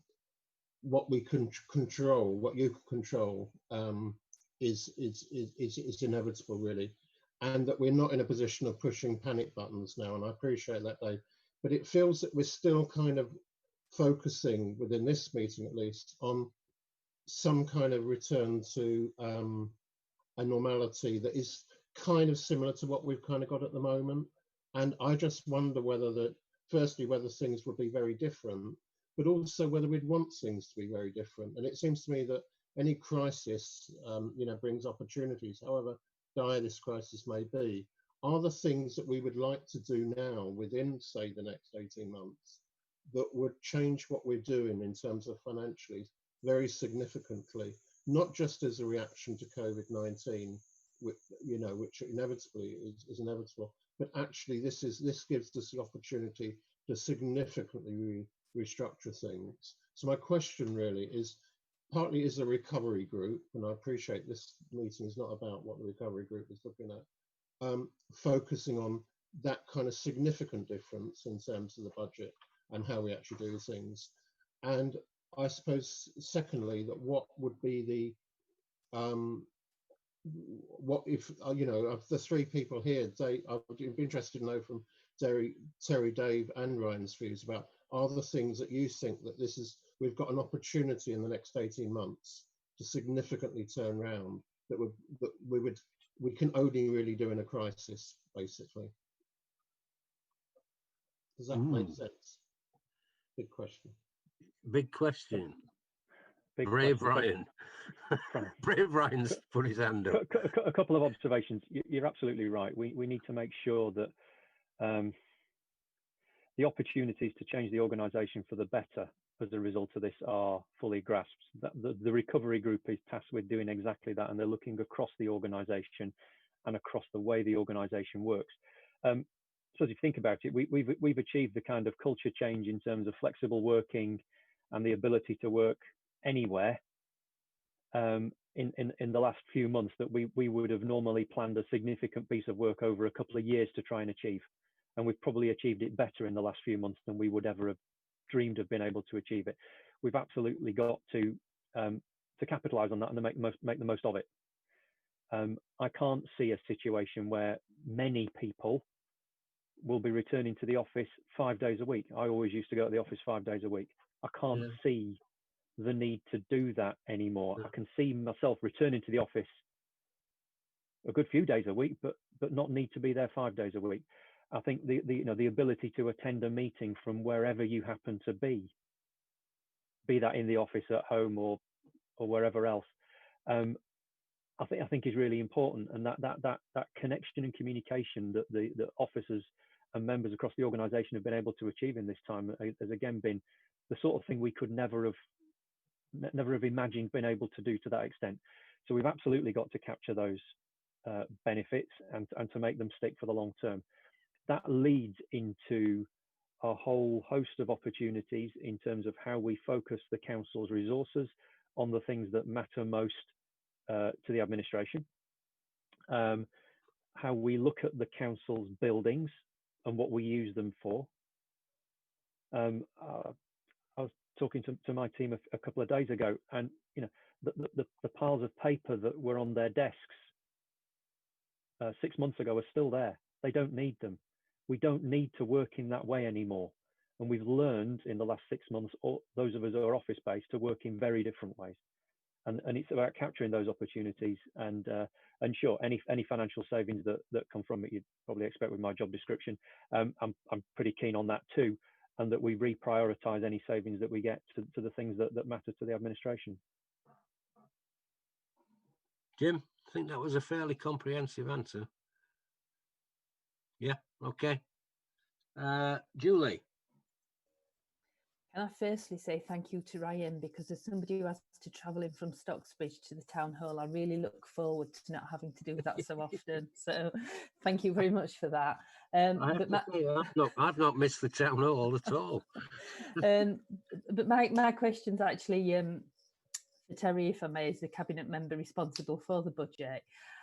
what we can control, what you can control, is inevitable, really, and that we're not in a position of pushing panic buttons now. And I appreciate that, Dave. But it feels that we're still kind of focusing, within this meeting at least, on some kind of return to a normality that is kind of similar to what we've kind of got at the moment. And I just wonder whether that, firstly, whether things would be very different, but also whether we'd want things to be very different. And it seems to me that any crisis, brings opportunities, however dire this crisis may be. Are the things that we would like to do now within, say, the next 18 months that would change what we're doing in terms of financially very significantly, not just as a reaction to COVID-19, which inevitably is inevitable, but actually this gives us the opportunity to significantly restructure things. So my question really is, partly is a recovery group, and I appreciate this meeting is not about what the recovery group is looking at, focusing on that kind of significant difference in terms of the budget and how we actually do things. And I suppose, secondly, that what would be the, what if, of the three people here, I would be interested to know from Terry, Dave and Ryan's views about, are the things that you think that we've got an opportunity in the next 18 months to significantly turn around that we can only really do in a crisis, basically. Does that make sense? Big question. Big question. Big Brave question. Ryan. Brave Ryan's put his hand up. A couple of observations. You're absolutely right. We need to make sure that the opportunities to change the organisation for the better as a result of this are fully grasped. The recovery group is tasked with doing exactly that, and they're looking across the organisation and across the way the organisation works. So if you think about it, we've achieved the kind of culture change in terms of flexible working and the ability to work anywhere in the last few months that we would have normally planned a significant piece of work over a couple of years to try and achieve. And we've probably achieved it better in the last few months than we would ever have dreamed of being able to achieve it. We've absolutely got to capitalise on that and to make the most of it. I can't see a situation where many people will be returning to the office 5 days a week. I always used to go to the office 5 days a week. I can't see the need to do that anymore. I can see myself returning to the office a good few days a week, but not need to be there 5 days a week. I think the ability to attend a meeting from wherever you happen to be that in the office, at home, or wherever else, I think is really important. And that connection and communication that the officers and members across the organisation have been able to achieve in this time has again been the sort of thing we could never have imagined being able to do to that extent. So we've absolutely got to capture those benefits and to make them stick for the long term. That leads into a whole host of opportunities in terms of how we focus the council's resources on the things that matter most to the administration, how we look at the council's buildings and what we use them for. I was talking to my team a couple of days ago, and the piles of paper that were on their desks 6 months ago are still there. They don't need them. We don't need to work in that way anymore. And we've learned in the last 6 months, those of us who are office-based, to work in very different ways. And it's about capturing those opportunities. And sure, any financial savings that come from it, you'd probably expect with my job description. I'm pretty keen on that too. And that we reprioritise any savings that we get to the things that matter to the administration. Jim, I think that was a fairly comprehensive answer. Yeah, okay. Julie. Can I firstly say thank you to Ryan, because as somebody who has to travel in from Stocksbridge to the town hall, I really look forward to not having to do that so often. So thank you very much for that. I've not missed the town hall at all. But my question's actually for Terry, if I may, as the cabinet member responsible for the budget.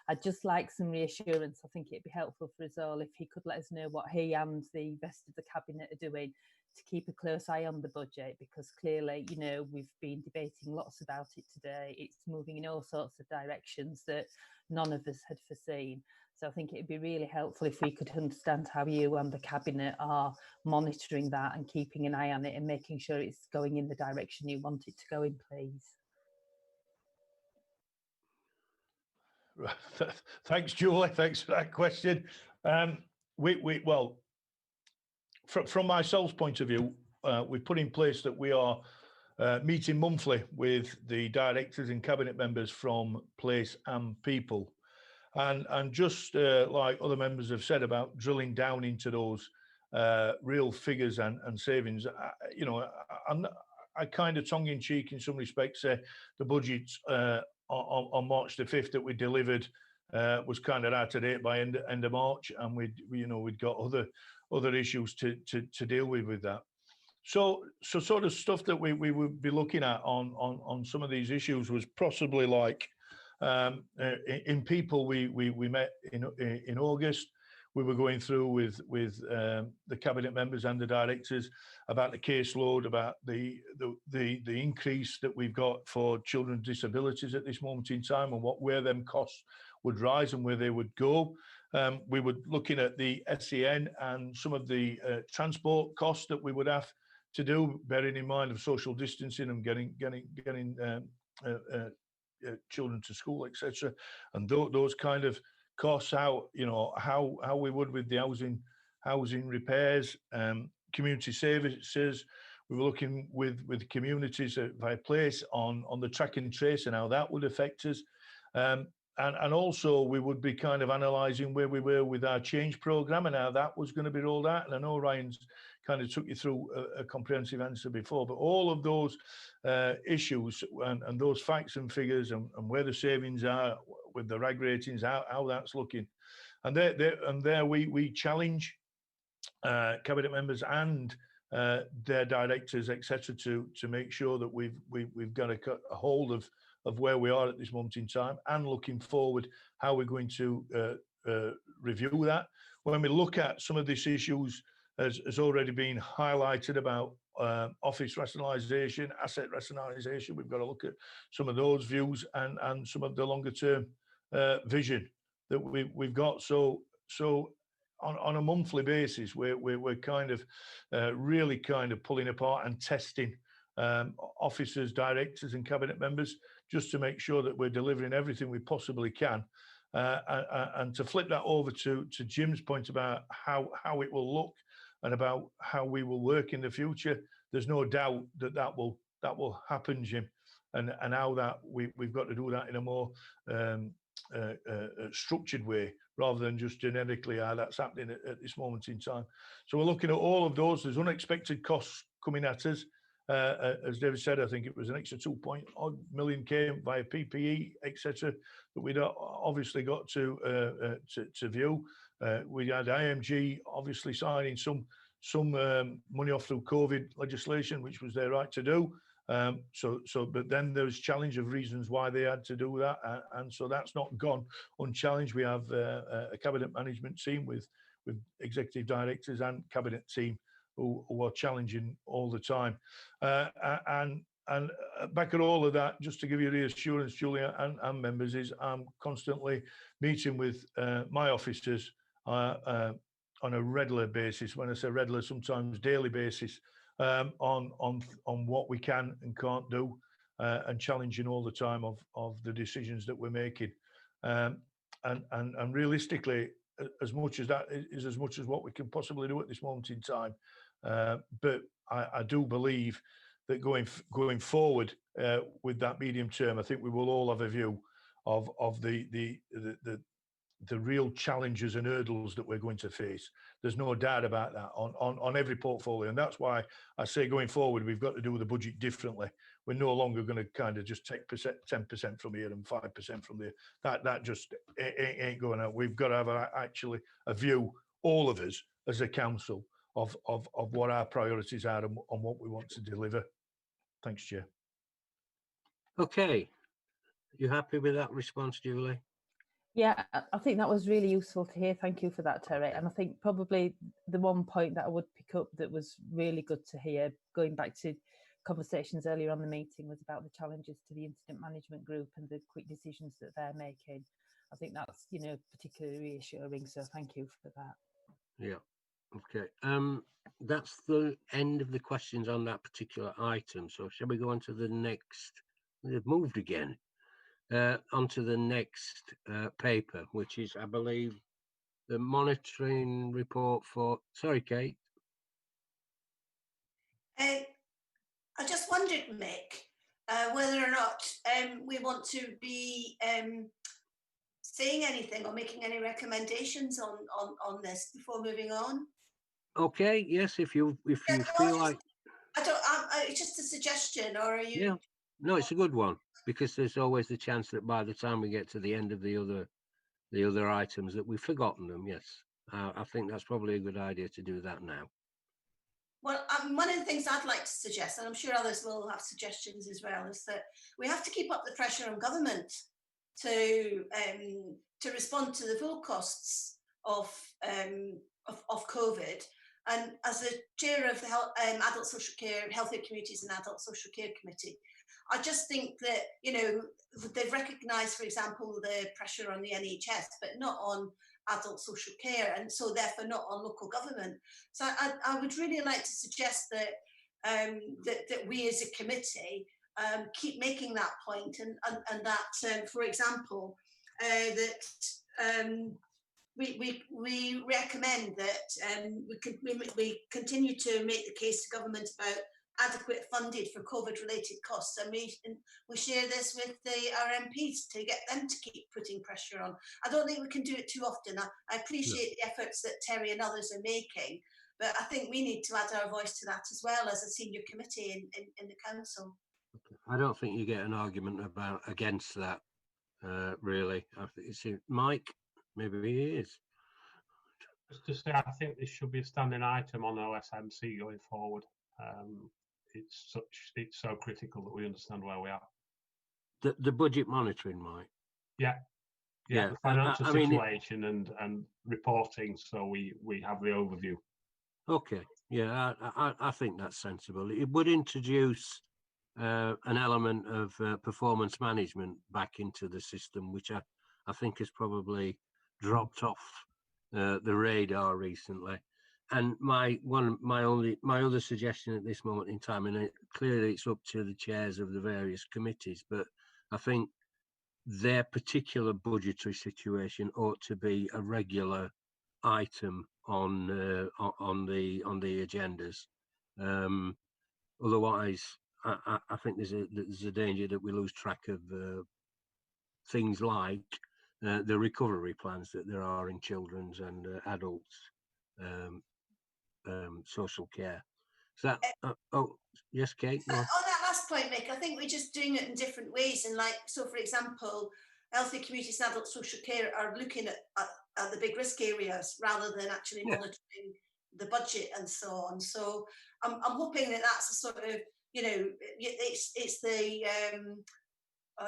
I'd just like some reassurance. I think it'd be helpful for us all if he could let us know what he and the rest of the cabinet are doing to keep a close eye on the budget, because clearly, you know, we've been debating lots about it today. It's moving in all sorts of directions that none of us had foreseen. So I think it'd be really helpful if we could understand how you and the cabinet are monitoring that and keeping an eye on it and making sure it's going in the direction you want it to go in, please. Thanks, Julie. Thanks for that question. Well, from myself's point of view, we've put in place that we are meeting monthly with the directors and cabinet members from place and people, and just like other members have said about drilling down into those real figures and savings. You know, I kind of tongue in cheek in some respects say the budget on March the 5th that we delivered was kind of out of date by end of March, and we'd got other issues to deal with that. So sort of stuff that we would be looking at on some of these issues was possibly like in people we met in August. We were going through with the cabinet members and the directors about the caseload, about the increase that we've got for children with disabilities at this moment in time, and where them costs would rise and where they would go. We were looking at the SEN and some of the transport costs that we would have to do, bearing in mind of social distancing and getting children to school, etc. And those kind of costs out, you know, how we would with the housing repairs, community services. We were looking with communities by place on the track and trace and how that would affect us. And also we would be kind of analysing where we were with our change programme and how that was going to be rolled out. And I know Ryan's kind of took you through a comprehensive answer before, but all of those issues and those facts and figures and where the savings are with the RAG ratings, how that's looking. And there we challenge cabinet members and their directors, etc., to make sure that we've got a hold of where we are at this moment in time, and looking forward how we're going to review that. When we look at some of these issues, has already been highlighted about office rationalisation, asset rationalisation, we've got to look at some of those views and some of the longer term vision that we've got. So on a monthly basis, we're kind of really kind of pulling apart and testing officers, directors and cabinet members, just to make sure that we're delivering everything we possibly can. And to flip that over to Jim's point about how it will look and about how we will work in the future, there's no doubt that will happen, Jim, and how that we've got to do that in a more structured way rather than just generically how that's happening at this moment in time. So we're looking at all of those. There's unexpected costs coming at us. As David said, I think it was an extra 2 million came via PPE, etc., that we'd obviously got to view. We had IMG obviously signing some money off through COVID legislation, which was their right to do. But then there was challenge of reasons why they had to do that, and so that's not gone unchallenged. We have a cabinet management team with executive directors and cabinet team who are challenging all the time. And back at all of that, just to give you reassurance, Julia and members, is I'm constantly meeting with my officers on a regular basis. When I say regular, sometimes daily basis, on what we can and can't do, and challenging all the time of the decisions that we're making. And realistically, as much as that is as much as what we can possibly do at this moment in time. But I do believe that going forward with that medium term, I think we will all have a view of the the real challenges and hurdles that we're going to face. There's no doubt about that on every portfolio. And that's why I say going forward, we've got to do the budget differently. We're no longer going to kind of just take 10% from here and 5% from there. That just ain't going out. We've got to have actually a view, all of us as a council, of what our priorities are and what we want to deliver. Thanks, Chair. Okay. You happy with that response, Julie? Yeah, I think that was really useful to hear. Thank you for that, Terry. And I think probably the one point that I would pick up that was really good to hear, going back to conversations earlier on the meeting, was about the challenges to the incident management group and the quick decisions that they're making. I think that's, you know, particularly reassuring. So thank you for that. Yeah. Okay. That's the end of the questions on that particular item. So shall we go on to the next? They've moved again. Onto the next paper, which is, I believe, the monitoring report for. Sorry, Kate. I just wondered, Mick, whether or not we want to be saying anything or making any recommendations on this before moving on. Okay. Yes, if you feel like. I don't. It's just a suggestion, or are you? Yeah. No, it's a good one, because there's always the chance that by the time we get to the end of the other items that we've forgotten them. Yes, I think that's probably a good idea to do that now. Well, one of the things I'd like to suggest, and I'm sure others will have suggestions as well, is that we have to keep up the pressure on government to respond to the full costs of COVID. And as the chair of the Adult Social Care, Healthier Communities and Adult Social Care Committee, I just think that, you know, they've recognised, for example, the pressure on the NHS, but not on adult social care, and so therefore not on local government. So I would really like to suggest that that we as a committee keep making that point, and that, for example, that we recommend that we continue to make the case to government about adequate funded for COVID-related costs, and we share this with our MPs to get them to keep putting pressure on. I don't think we can do it too often. I appreciate the efforts that Terry and others are making, but I think we need to add our voice to that as well as a senior committee in the council. I don't think you get an argument against that, really. I think it's Mike. Maybe he is. Just to say, I think this should be a standing item on OSMC going forward. It's so critical that we understand where we are. The budget monitoring, Mike. Yeah. The financial situation and reporting, so we have the overview. Okay. Yeah, I think that's sensible. It would introduce an element of performance management back into the system, which I think has probably dropped off the radar recently. And my other suggestion at this moment in time, and clearly it's up to the chairs of the various committees, but I think their particular budgetary situation ought to be a regular item on the agendas. Otherwise, I think there's a danger that we lose track of things like the recovery plans that there are in children's and adults. Social care. So that, oh yes, Kate. On that last point, Mick, I think we're just doing it in different ways. And like, so for example, Healthy Communities and Adult Social Care are looking at the big risk areas rather than actually monitoring the budget and so on. So I'm hoping that that's a sort of, you know, it's the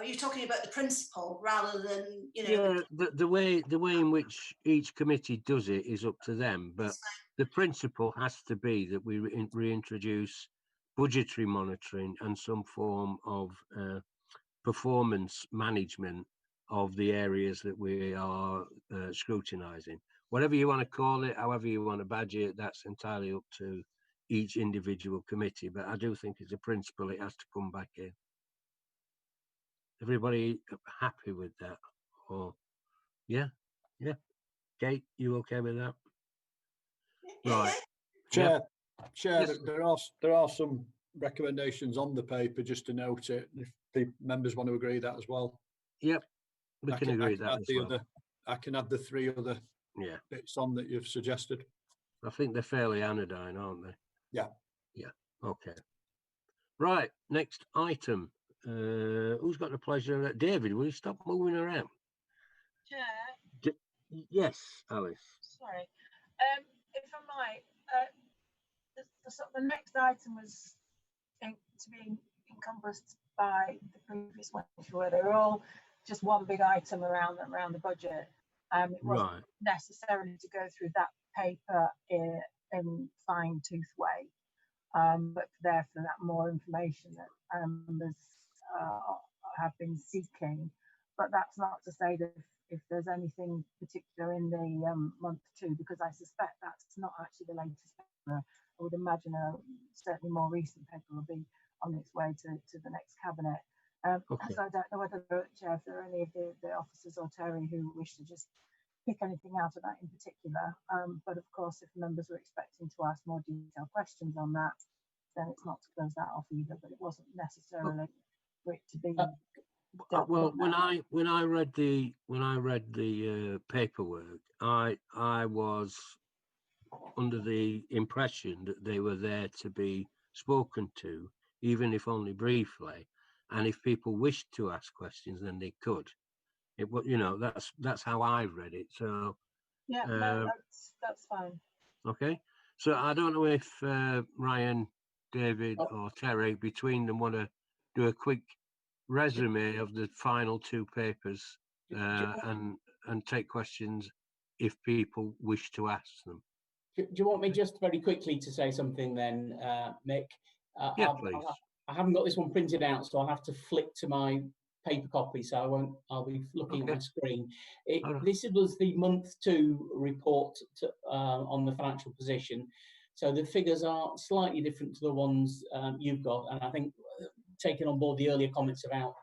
you're talking about the principle rather than, you know. Yeah, the way in which each committee does it is up to them, but the principle has to be that we reintroduce budgetary monitoring and some form of performance management of the areas that we are scrutinising. Whatever you want to call it, however you want to badge it, that's entirely up to each individual committee. But I do think as a principle, it has to come back in. Everybody happy with that? Or yeah. Kate, you okay with that? Right. Chair, yes. There are some recommendations on the paper, just to note it, if the members want to agree that as well. Yep, we can agree that as well. I can add the 3 other bits on that you've suggested. I think they're fairly anodyne, aren't they? Yeah. Yeah. Okay. Right. Next item. Who's got the pleasure? David, will you stop moving around? Chair. Yes, Alice. Sorry. If I might, the next item was to be encompassed by the previous one, where they were all just one big item around the budget. It wasn't necessarily to go through that paper in fine-tooth way, but there for that more information that members have been seeking. But that's not to say that if there's anything particular in the month 2, because I suspect that's not actually the latest paper. I would imagine a certainly more recent paper will be on its way to the next cabinet. So I don't know whether, Chair, if there are any of the officers or Terry who wish to just pick anything out of that in particular. But of course, if members were expecting to ask more detailed questions on that, then it's not to close that off either. But it wasn't necessarily for it to be. Well, when I read the paperwork, I was under the impression that they were there to be spoken to, even if only briefly, and if people wished to ask questions, then they could. It, you know, that's how I read it. So yeah, no, that's fine. Okay, so I don't know if Ryan, David, or Terry between them want to do a quick resume of the final 2 papers and take questions if people wish to ask them. Do you want me just very quickly to say something then, Mick? Yeah, please. I haven't got this one printed out, so I'll have to flick to my paper copy, so I won't. I'll be looking at my screen. This was the month 2 report on the financial position. So the figures are slightly different to the ones you've got, and I think taking on board the earlier comments about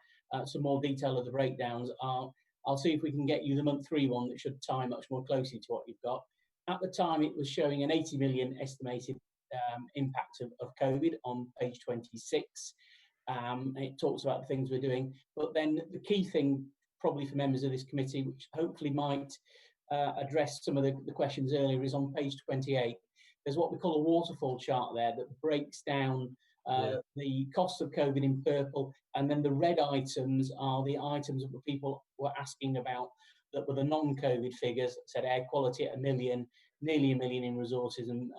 some more detail of the breakdowns, I'll see if we can get you the month 3 one that should tie much more closely to what you've got. At the time, it was showing an 80 million estimated impact of COVID on page 26. It talks about the things we're doing, but then the key thing probably for members of this committee, which hopefully might address some of the questions earlier, is on page 28. There's what we call a waterfall chart there that breaks down the costs of COVID in purple, and then the red items are the items that the people were asking about that were the non-COVID figures, said air quality at 1 million, nearly 1 million in resources and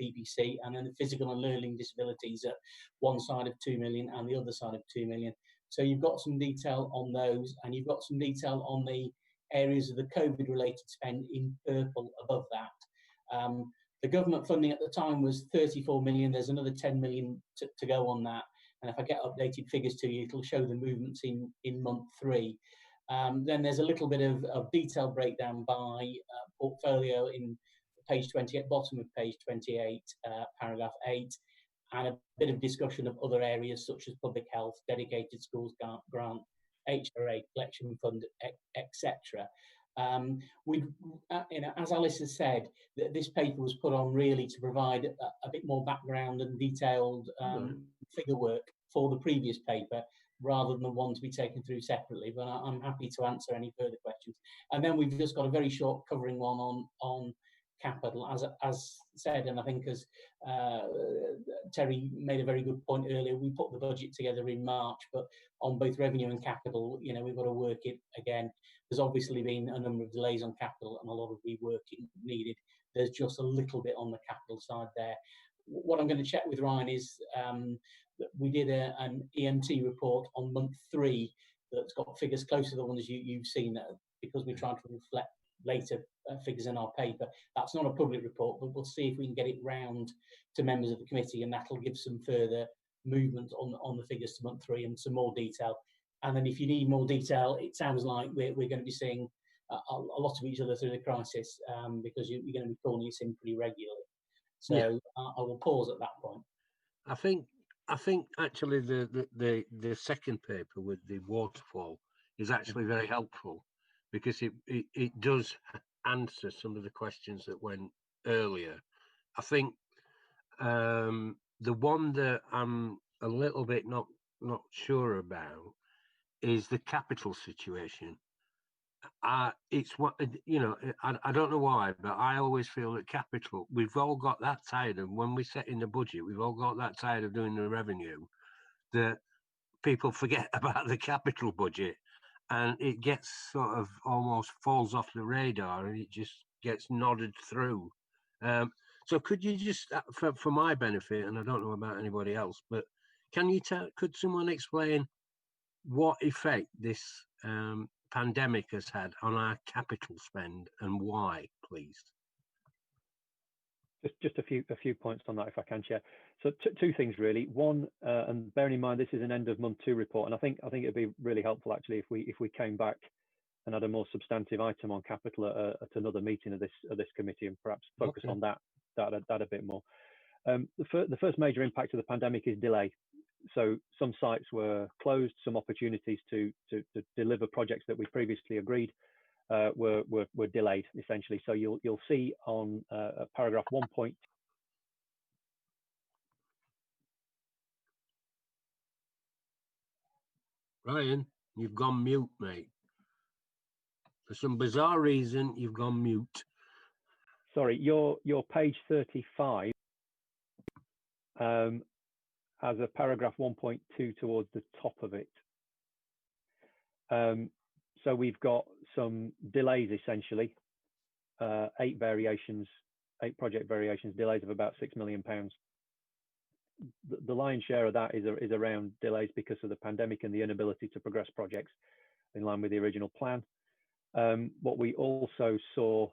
BBC, and then the physical and learning disabilities at one side of 2 million and the other side of 2 million. So you've got some detail on those, and you've got some detail on the areas of the COVID-related spend in purple above that. The government funding at the time was 34 million. There's another 10 million to go on that. And if I get updated figures to you, it'll show the movements in month 3. Then there's a little bit of detailed breakdown by portfolio in page 28, bottom of page 28, paragraph 8, and a bit of discussion of other areas such as public health, dedicated schools grant, HRA, collection fund, etc. As Alice has said, this paper was put on really to provide a bit more background and detailed figure work for the previous paper, rather than the one to be taken through separately. But I'm happy to answer any further questions. And then we've just got a very short covering one on capital, as said, and I think as Terry made a very good point earlier, we put the budget together in March, but on both revenue and capital, you know, we've got to work it again. There's obviously been a number of delays on capital and a lot of reworking needed. There's just a little bit on the capital side there. What I'm going to check with Ryan is that we did an EMT report on month 3 that's got figures close to the ones you've seen, because we're trying to reflect later figures in our paper. That's not a public report, but we'll see if we can get it round to members of the committee, and that'll give some further movement on the figures to month 3 and some more detail. And then if you need more detail, it sounds like we're going to be seeing a lot of each other through the crisis, because you're going to be calling us in pretty regularly. So I will pause at that point. I think actually the second paper with the waterfall is actually very helpful, because it does answer some of the questions that went earlier. I think the one that I'm a little bit not sure about is the capital situation. it's what, you know, I don't know why, but I always feel that capital, we've all got that tired of, when we set in the budget, we've all got that tired of doing the revenue, that people forget about the capital budget, and it gets sort of almost falls off the radar, and it just gets nodded through. So could you just, for my benefit, and I don't know about anybody else, but could someone explain what effect this pandemic has had on our capital spend and why, please? Just a few points on that, if I can, Chair. So two things really. One, and bearing in mind this is an end of month 2 report, and I think it'd be really helpful actually if we came back and had a more substantive item on capital at another meeting of this committee, and perhaps focus on that a bit more. The first major impact of the pandemic is delay. So some sites were closed, some opportunities to deliver projects that we previously agreed were delayed essentially. So you'll see on paragraph 1. Ryan, you've gone mute, mate. For some bizarre reason, you've gone mute. Sorry, your page 35 has a paragraph 1.2 towards the top of it. So we've got some delays essentially, 8 project variations, delays of about £6 million. The lion's share of that is around delays because of the pandemic and the inability to progress projects in line with the original plan. What we also saw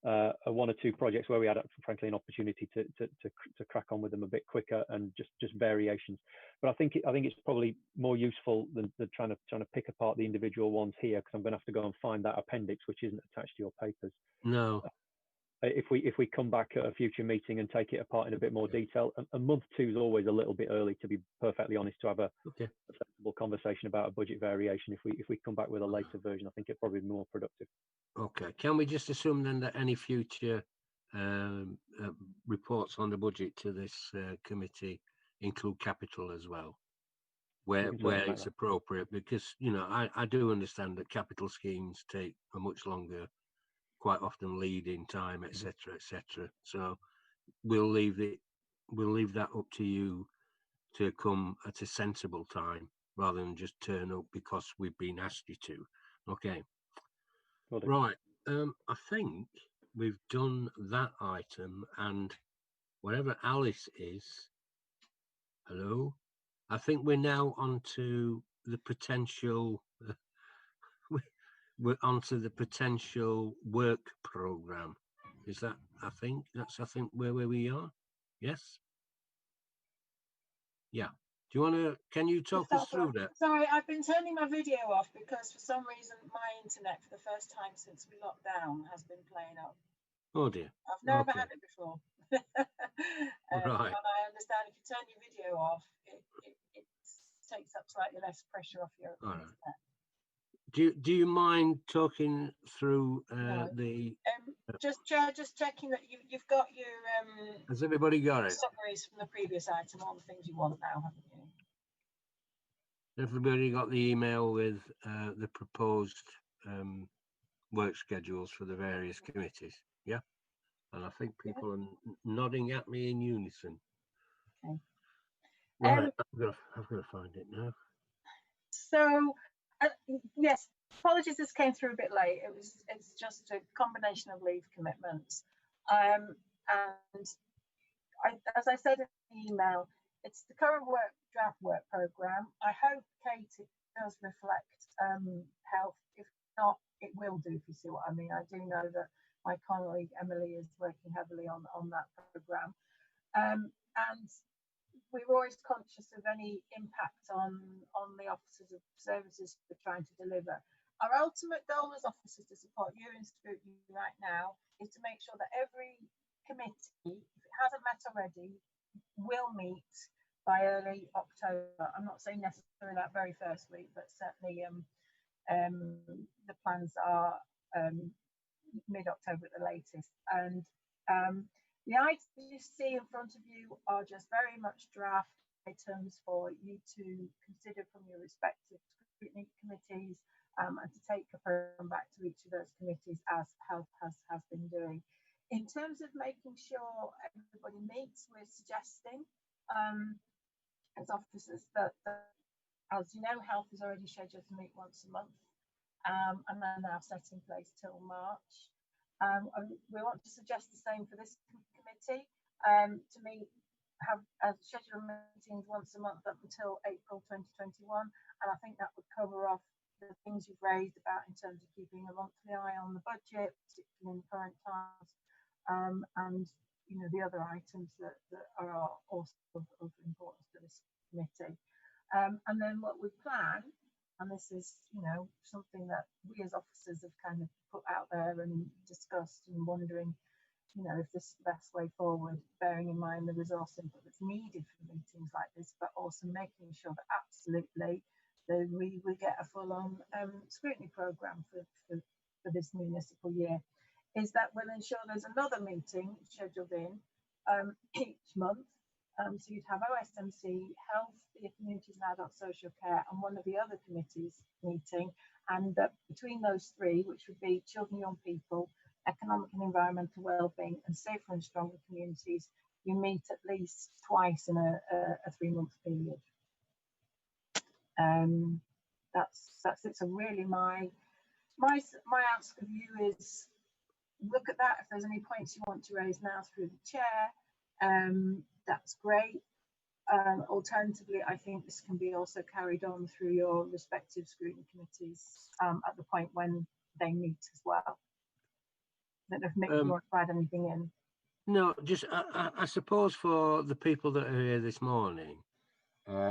are 1 or 2 projects where we had, frankly, an opportunity to crack on with them a bit quicker, and just variations. But I think it's probably more useful than trying to pick apart the individual ones here, because I'm going to have to go and find that appendix, which isn't attached to your papers. No. If we come back at a future meeting and take it apart in a bit more detail, and month 2 is always a little bit early, to be perfectly honest, to have a sensible conversation about a budget variation. If we come back with a later version, I think it'd probably be more productive. Okay. Can we just assume then that any future reports on the budget to this committee include capital as well, where it's appropriate? Because, you know, I do understand that capital schemes take a much longer, quite often lead in time, etc., etc. So we'll leave that up to you to come at a sensible time rather than just turn up because we've been asked you to. Okay. Right. I think we've done that item, and wherever Alice is, hello. I think we're now on to the potential. We're onto the potential work program. Is that? I think where we are. Yes. Yeah. Do you want to? Can you talk us through that? Sorry, I've been turning my video off because for some reason my internet, for the first time since we locked down, has been playing up. Oh dear. I've never had it before. Right. And I understand if you turn your video off, it takes up slightly less pressure off your internet. Do you mind talking through the? Just checking that you've got your. Has everybody got it? Summaries from the previous item, all the things you want now, haven't you? Everybody got the email with the proposed work schedules for the various committees. Yeah, and I think people are nodding at me in unison. Okay. Right, I've got to find it now. So. Yes, apologies, this came through a bit late. It's just a combination of leave commitments. And as I said in the email, it's the current draft work programme. I hope, Kate, it does reflect health. If not, it will do, if you see what I mean. I do know that my colleague Emily is working heavily on that programme. And we're always conscious of any impact on the officers of services we're trying to deliver. Our ultimate goal as officers to support you in Scrutiny right now is to make sure that every committee, if it hasn't met already, will meet by early October. I'm not saying necessarily that very first week, but certainly the plans are mid-October at the latest. And the items you see in front of you are just very much draft items for you to consider from your respective scrutiny committees and to take a programme back to each of those committees as health has been doing. In terms of making sure everybody meets, we're suggesting as officers that, as you know, health is already scheduled to meet once a month, and they're now set in place till March. We want to suggest the same for this committee, to have scheduled meetings once a month up until April 2021, and I think that would cover off the things you've raised about in terms of keeping a monthly eye on the budget, particularly in current times, and the other items that are also of importance to this committee. And then what we plan, and this is something that we as officers have kind of put out there and discussed and wondering if this is the best way forward, bearing in mind the resource input that's needed for meetings like this, but also making sure that absolutely we get a full-on scrutiny programme for this municipal year, is that we'll ensure there's another meeting scheduled in each month. So you'd have OSMC, Health, the Communities and Adult Social Care, and one of the other committees meeting, and that between those three, which would be Children, Young People, Economic and Environmental Wellbeing, and Safer and Stronger Communities, you meet at least twice in a 3-month period. That's it. So really, my ask of you is look at that. If there's any points you want to raise now through the chair, that's great. Alternatively, I think this can be also carried on through your respective scrutiny committees at the point when they meet as well. I don't know if Mick, you want to add anything in? No, just I suppose for the people that are here this morning,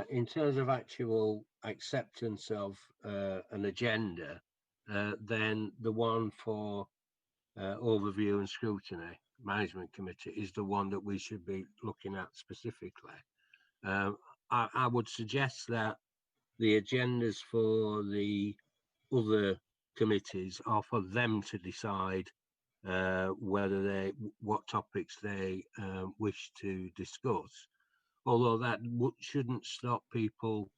in terms of actual acceptance of an agenda, then the one for overview and scrutiny management committee is the one that we should be looking at specifically. I would suggest that the agendas for the other committees are for them to decide what topics they wish to discuss. Although that shouldn't stop people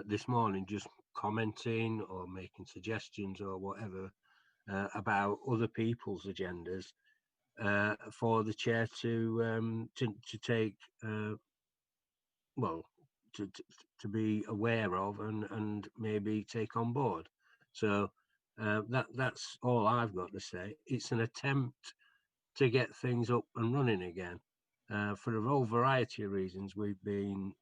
this morning just commenting or making suggestions or whatever about other people's agendas for the chair to take to be aware of and maybe take on board. So that's all I've got to say. It's an attempt to get things up and running again. For a whole variety of reasons, we've been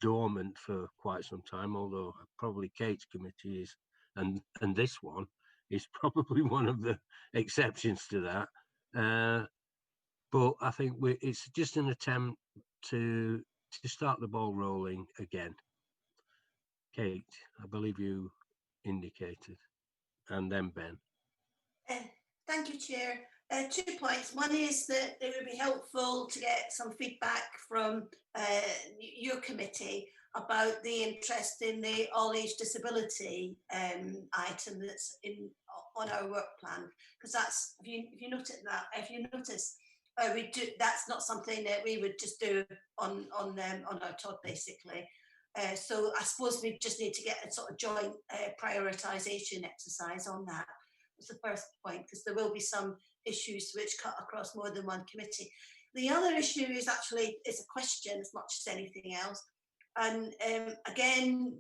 dormant for quite some time, although probably Kate's committee is, and this one is probably one of the exceptions to that. But I think it's just an attempt to start the ball rolling again. Kate, I believe you indicated, and then Ben. Thank you, Chair. 2 points. One is that it would be helpful to get some feedback from your committee about the interest in the all-age disability item that's on our work plan, because that's if you notice we do, that's not something that we would just do on our top basically. So I suppose we just need to get a sort of joint prioritisation exercise on that. That's the first point, because there will be some issues which cut across more than one committee. The other issue is actually a question as much as anything else. And again,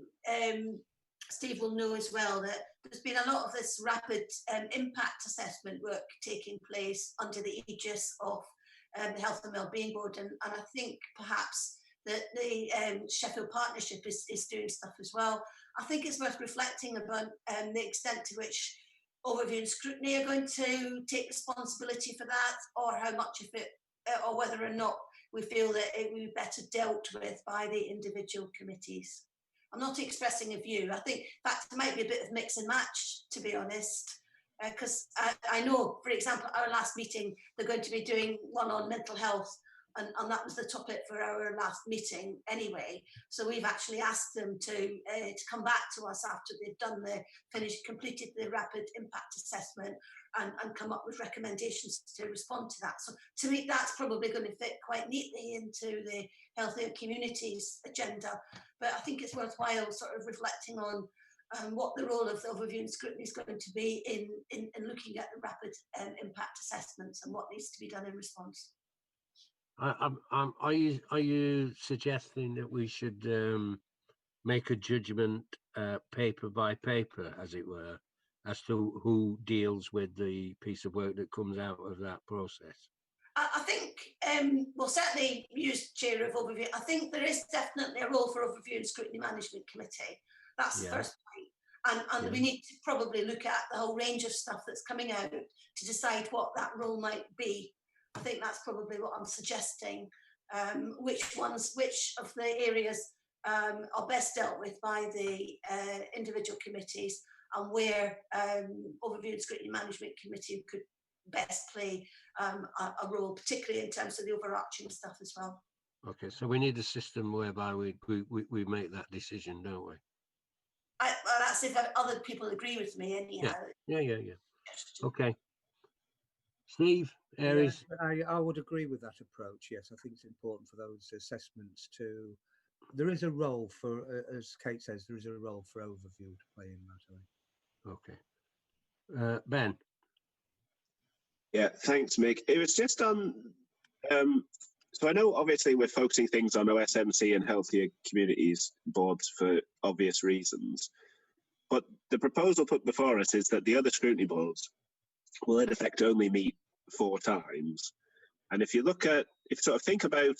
Steve will know as well that there's been a lot of this rapid impact assessment work taking place under the aegis of the Health and Wellbeing Board. And I think perhaps that the Sheffield Partnership is doing stuff as well. I think it's worth reflecting about the extent to which Overview and Scrutiny are going to take responsibility for that, or how much of it, or whether or not we feel that it would be better dealt with by the individual committees. I'm not expressing a view. I think, in fact, it might be a bit of mix and match, to be honest, because I know, for example, our last meeting, they're going to be doing one on mental health, and that was the topic for our last meeting anyway. So we've actually asked them to come back to us after they've completed the rapid impact assessment and come up with recommendations to respond to that. So to me, that's probably going to fit quite neatly into the Healthier Communities agenda. But I think it's worthwhile sort of reflecting on what the role of the overview and scrutiny is going to be in looking at the rapid impact assessments and what needs to be done in response. Are you suggesting that we should make a judgment paper by paper, as it were, as to who deals with the piece of work that comes out of that process? I think, well, certainly you, Chair of Overview, I think there is definitely a role for Overview and Scrutiny Management Committee. That's the first point. And we need to probably look at the whole range of stuff that's coming out to decide what that role might be. I think that's probably what I'm suggesting, which of the areas are best dealt with by the individual committees, and where Overview and Scrutiny Management Committee could best play a role, particularly in terms of the overarching stuff as well. Okay, so we need a system whereby we make that decision, don't we? Well, that's if other people agree with me anyhow. Yeah. Okay. Steve, Aries? Yeah, I would agree with that approach, yes. I think it's important for those assessments to... There is a role for, as Kate says, there is a role for overview to play in that, I think. Okay. Ben? Yeah, thanks, Mick. It was just on... so I know, obviously, we're focusing things on OSMC and Healthier Communities boards for obvious reasons. But the proposal put before us is that the other scrutiny boards will in effect only meet 4 times. And if you sort of think about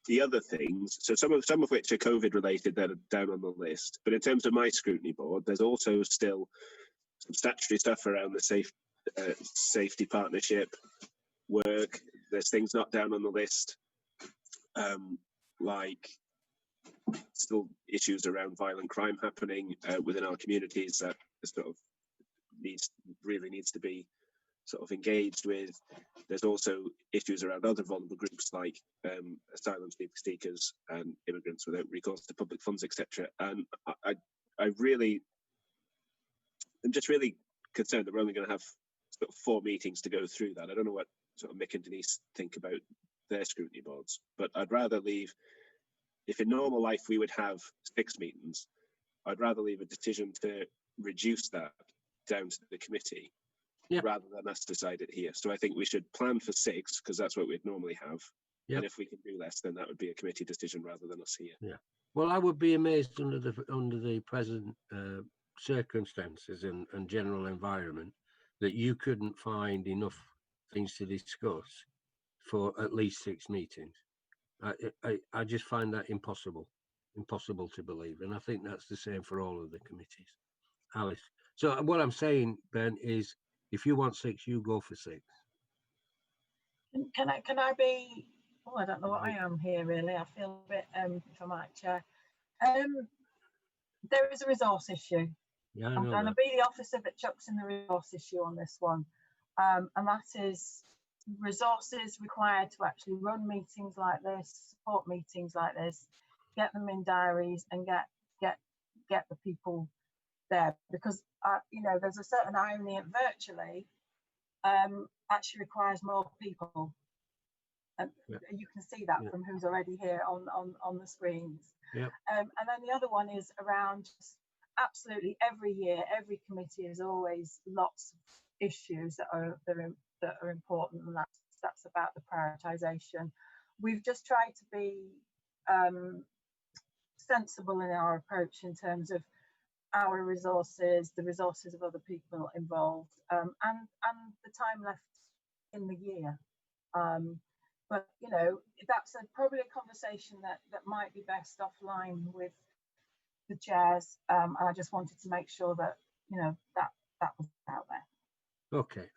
the other things, so some of which are COVID related that are down on the list, but in terms of my scrutiny board, there's also still some statutory stuff around the safety partnership work. There's things not down on the list, like still issues around violent crime happening within our communities that sort of really needs to be sort of engaged with. There's also issues around other vulnerable groups like asylum seekers and immigrants without recourse to public funds, etc. And I'm just really concerned that we're only going to have sort of 4 meetings to go through that. I don't know what sort of Mick and Denise think about their scrutiny boards, but I'd rather leave, if in normal life we would have 6 meetings, I'd rather leave a decision to reduce that down to the committee rather than us decide it here. So I think we should plan for 6 because that's what we'd normally have. And if we can do less, then that would be a committee decision rather than us here. Yeah. Well, I would be amazed under the present circumstances and general environment that you couldn't find enough things to discuss for at least 6 meetings. I just find that impossible to believe, and I think that's the same for all of the committees. Alice? So what I'm saying, Ben, is if you want 6, you go for 6. Can I be? Oh, I don't know what I am here really. I feel a bit, if I might, Chair. There is a resource issue. Yeah, I'm going to be the officer that chucks in the resource issue on this one, and that is resources required to actually run meetings like this, support meetings like this, get them in diaries, and get the people there, because there's a certain irony in virtually actually requires more people, and you can see that from who's already here on the screens. And then the other one is around absolutely every year, every committee has always lots of issues that are important, and that's about the prioritisation. We've just tried to be sensible in our approach in terms of our resources, the resources of other people involved, and the time left in the year. But that's probably a conversation that might be best offline with the chairs. I just wanted to make sure that that was out there. Okay.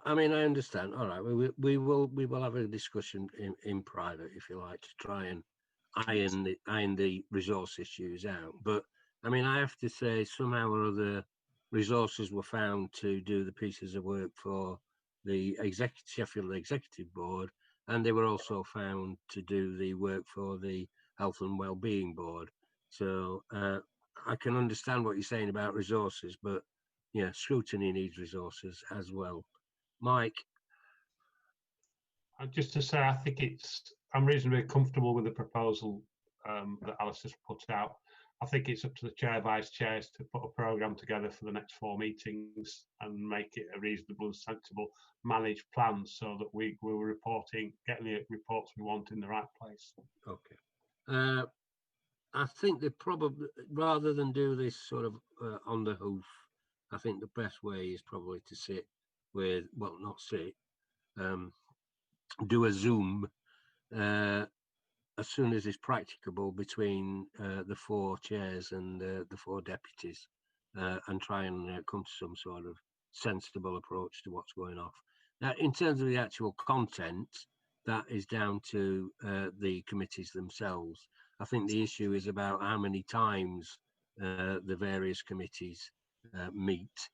I mean, I understand. All right. We will have a discussion in private, if you like, to try and iron the resource issues out. But I mean, I have to say, somehow or other, resources were found to do the pieces of work for the Sheffield Executive Board, and they were also found to do the work for the Health and Wellbeing Board. So I can understand what you're saying about resources, but yeah, scrutiny needs resources as well. Mike? Just to say, I think I'm reasonably comfortable with the proposal that Alice has put out. I think it's up to the chair, vice chairs to put a programme together for the next 4 meetings and make it a reasonable and sensible managed plan so that we're getting the reports we want in the right place. Okay. I think they probably, rather than do this sort of on the hoof, I think the best way is probably to sit with, well, not sit, do a Zoom as soon as it's practicable between the 4 chairs and the 4 deputies, and try and come to some sort of sensible approach to what's going off. Now, in terms of the actual content, that is down to the committees themselves. I think the issue is about how many times the various committees meet.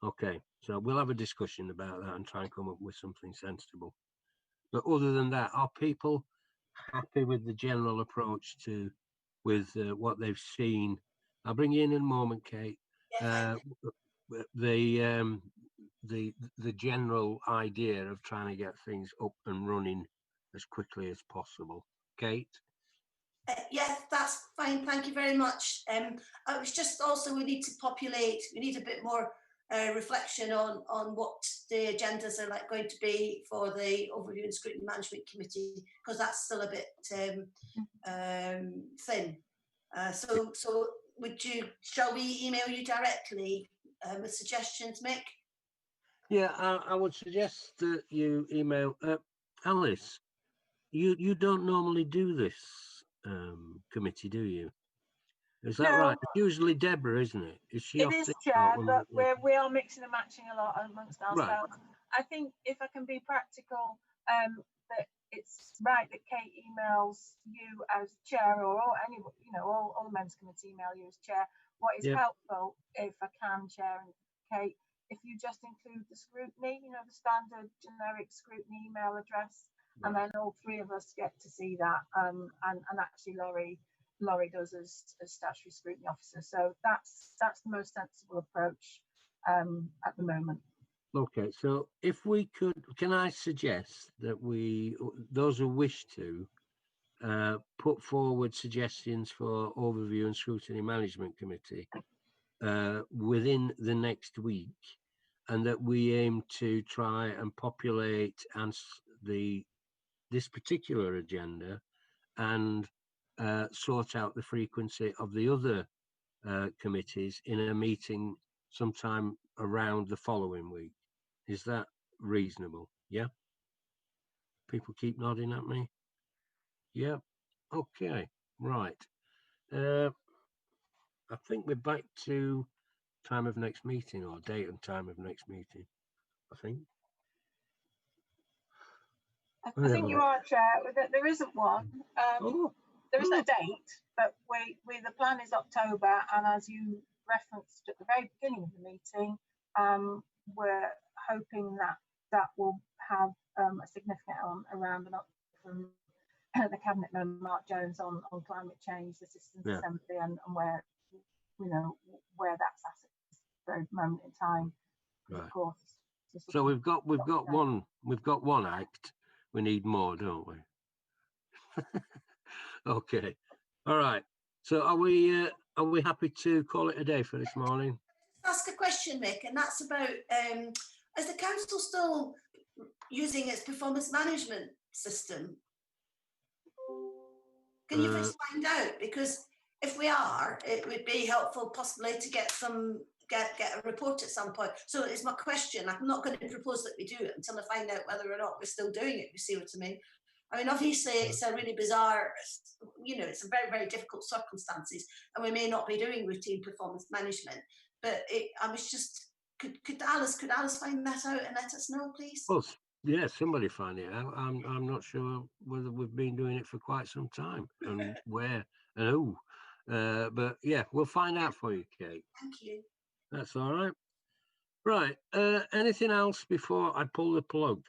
Okay, so we'll have a discussion about that and try and come up with something sensible. But other than that, are people happy with the general approach to what they've seen? I'll bring you in a moment, Kate. The general idea of trying to get things up and running as quickly as possible. Kate? Yes, that's fine. Thank you very much. I was just also, we need a bit more reflection on what the agendas are going to be for the Overview and Scrutiny Management Committee, because that's still a bit thin. So shall we email you directly with suggestions, Mick? Yeah, I would suggest that you email Alice. You don't normally do this committee, do you? Is that right? It's usually Deborah, isn't it? Is she? It is, Chair, but we are mixing and matching a lot amongst ourselves. Right. I think if I can be practical, that it's right that Kate emails you as chair, or any, all the members committee email you as chair. What is helpful, if I can, Chair and Kate, if you just include the scrutiny, the standard generic scrutiny email address, right. And then all 3 of us get to see that. And actually, Laurie does as statutory scrutiny officer. So that's the most sensible approach at the moment. Okay, so if we could, can I suggest that those who wish to, put forward suggestions for Overview and Scrutiny Management Committee within the next week, and that we aim to try and populate this particular agenda and sort out the frequency of the other committees in a meeting sometime around the following week. Is that reasonable? Yeah? People keep nodding at me? Yeah? Okay, right. I think we're back to time of next meeting, or date and time of next meeting, I think. I think you are, Chair. There isn't one. There isn't a date, but the plan is October, and as you referenced at the very beginning of the meeting, we're hoping that will have a significant element around an up from the Cabinet Member Mark Jones on climate change, the Citizens Assembly, and where where that's at this very moment in time. Right. Of course. So we've got one act. We need more, don't we? Okay. All right. So are we happy to call it a day for this morning? Ask a question, Mick, and that's about is the council still using its performance management system? Can you please find out? Because if we are, it would be helpful possibly to get a report at some point. So it's my question. I'm not going to propose that we do it until I find out whether or not we're still doing it. You see what I mean? I mean, obviously, it's a really bizarre, it's a very, very difficult circumstances, and we may not be doing routine performance management. But I was just, could Alice find that out and let us know, please? Well, yeah, somebody find it out. I'm not sure whether we've been doing it for quite some time and where and who. But yeah, we'll find out for you, Kate. Thank you. That's all right. Right. Anything else before I pull the plug?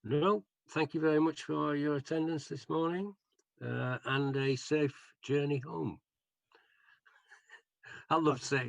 No. Thank you very much for your attendance this morning, and a safe journey home. I love saying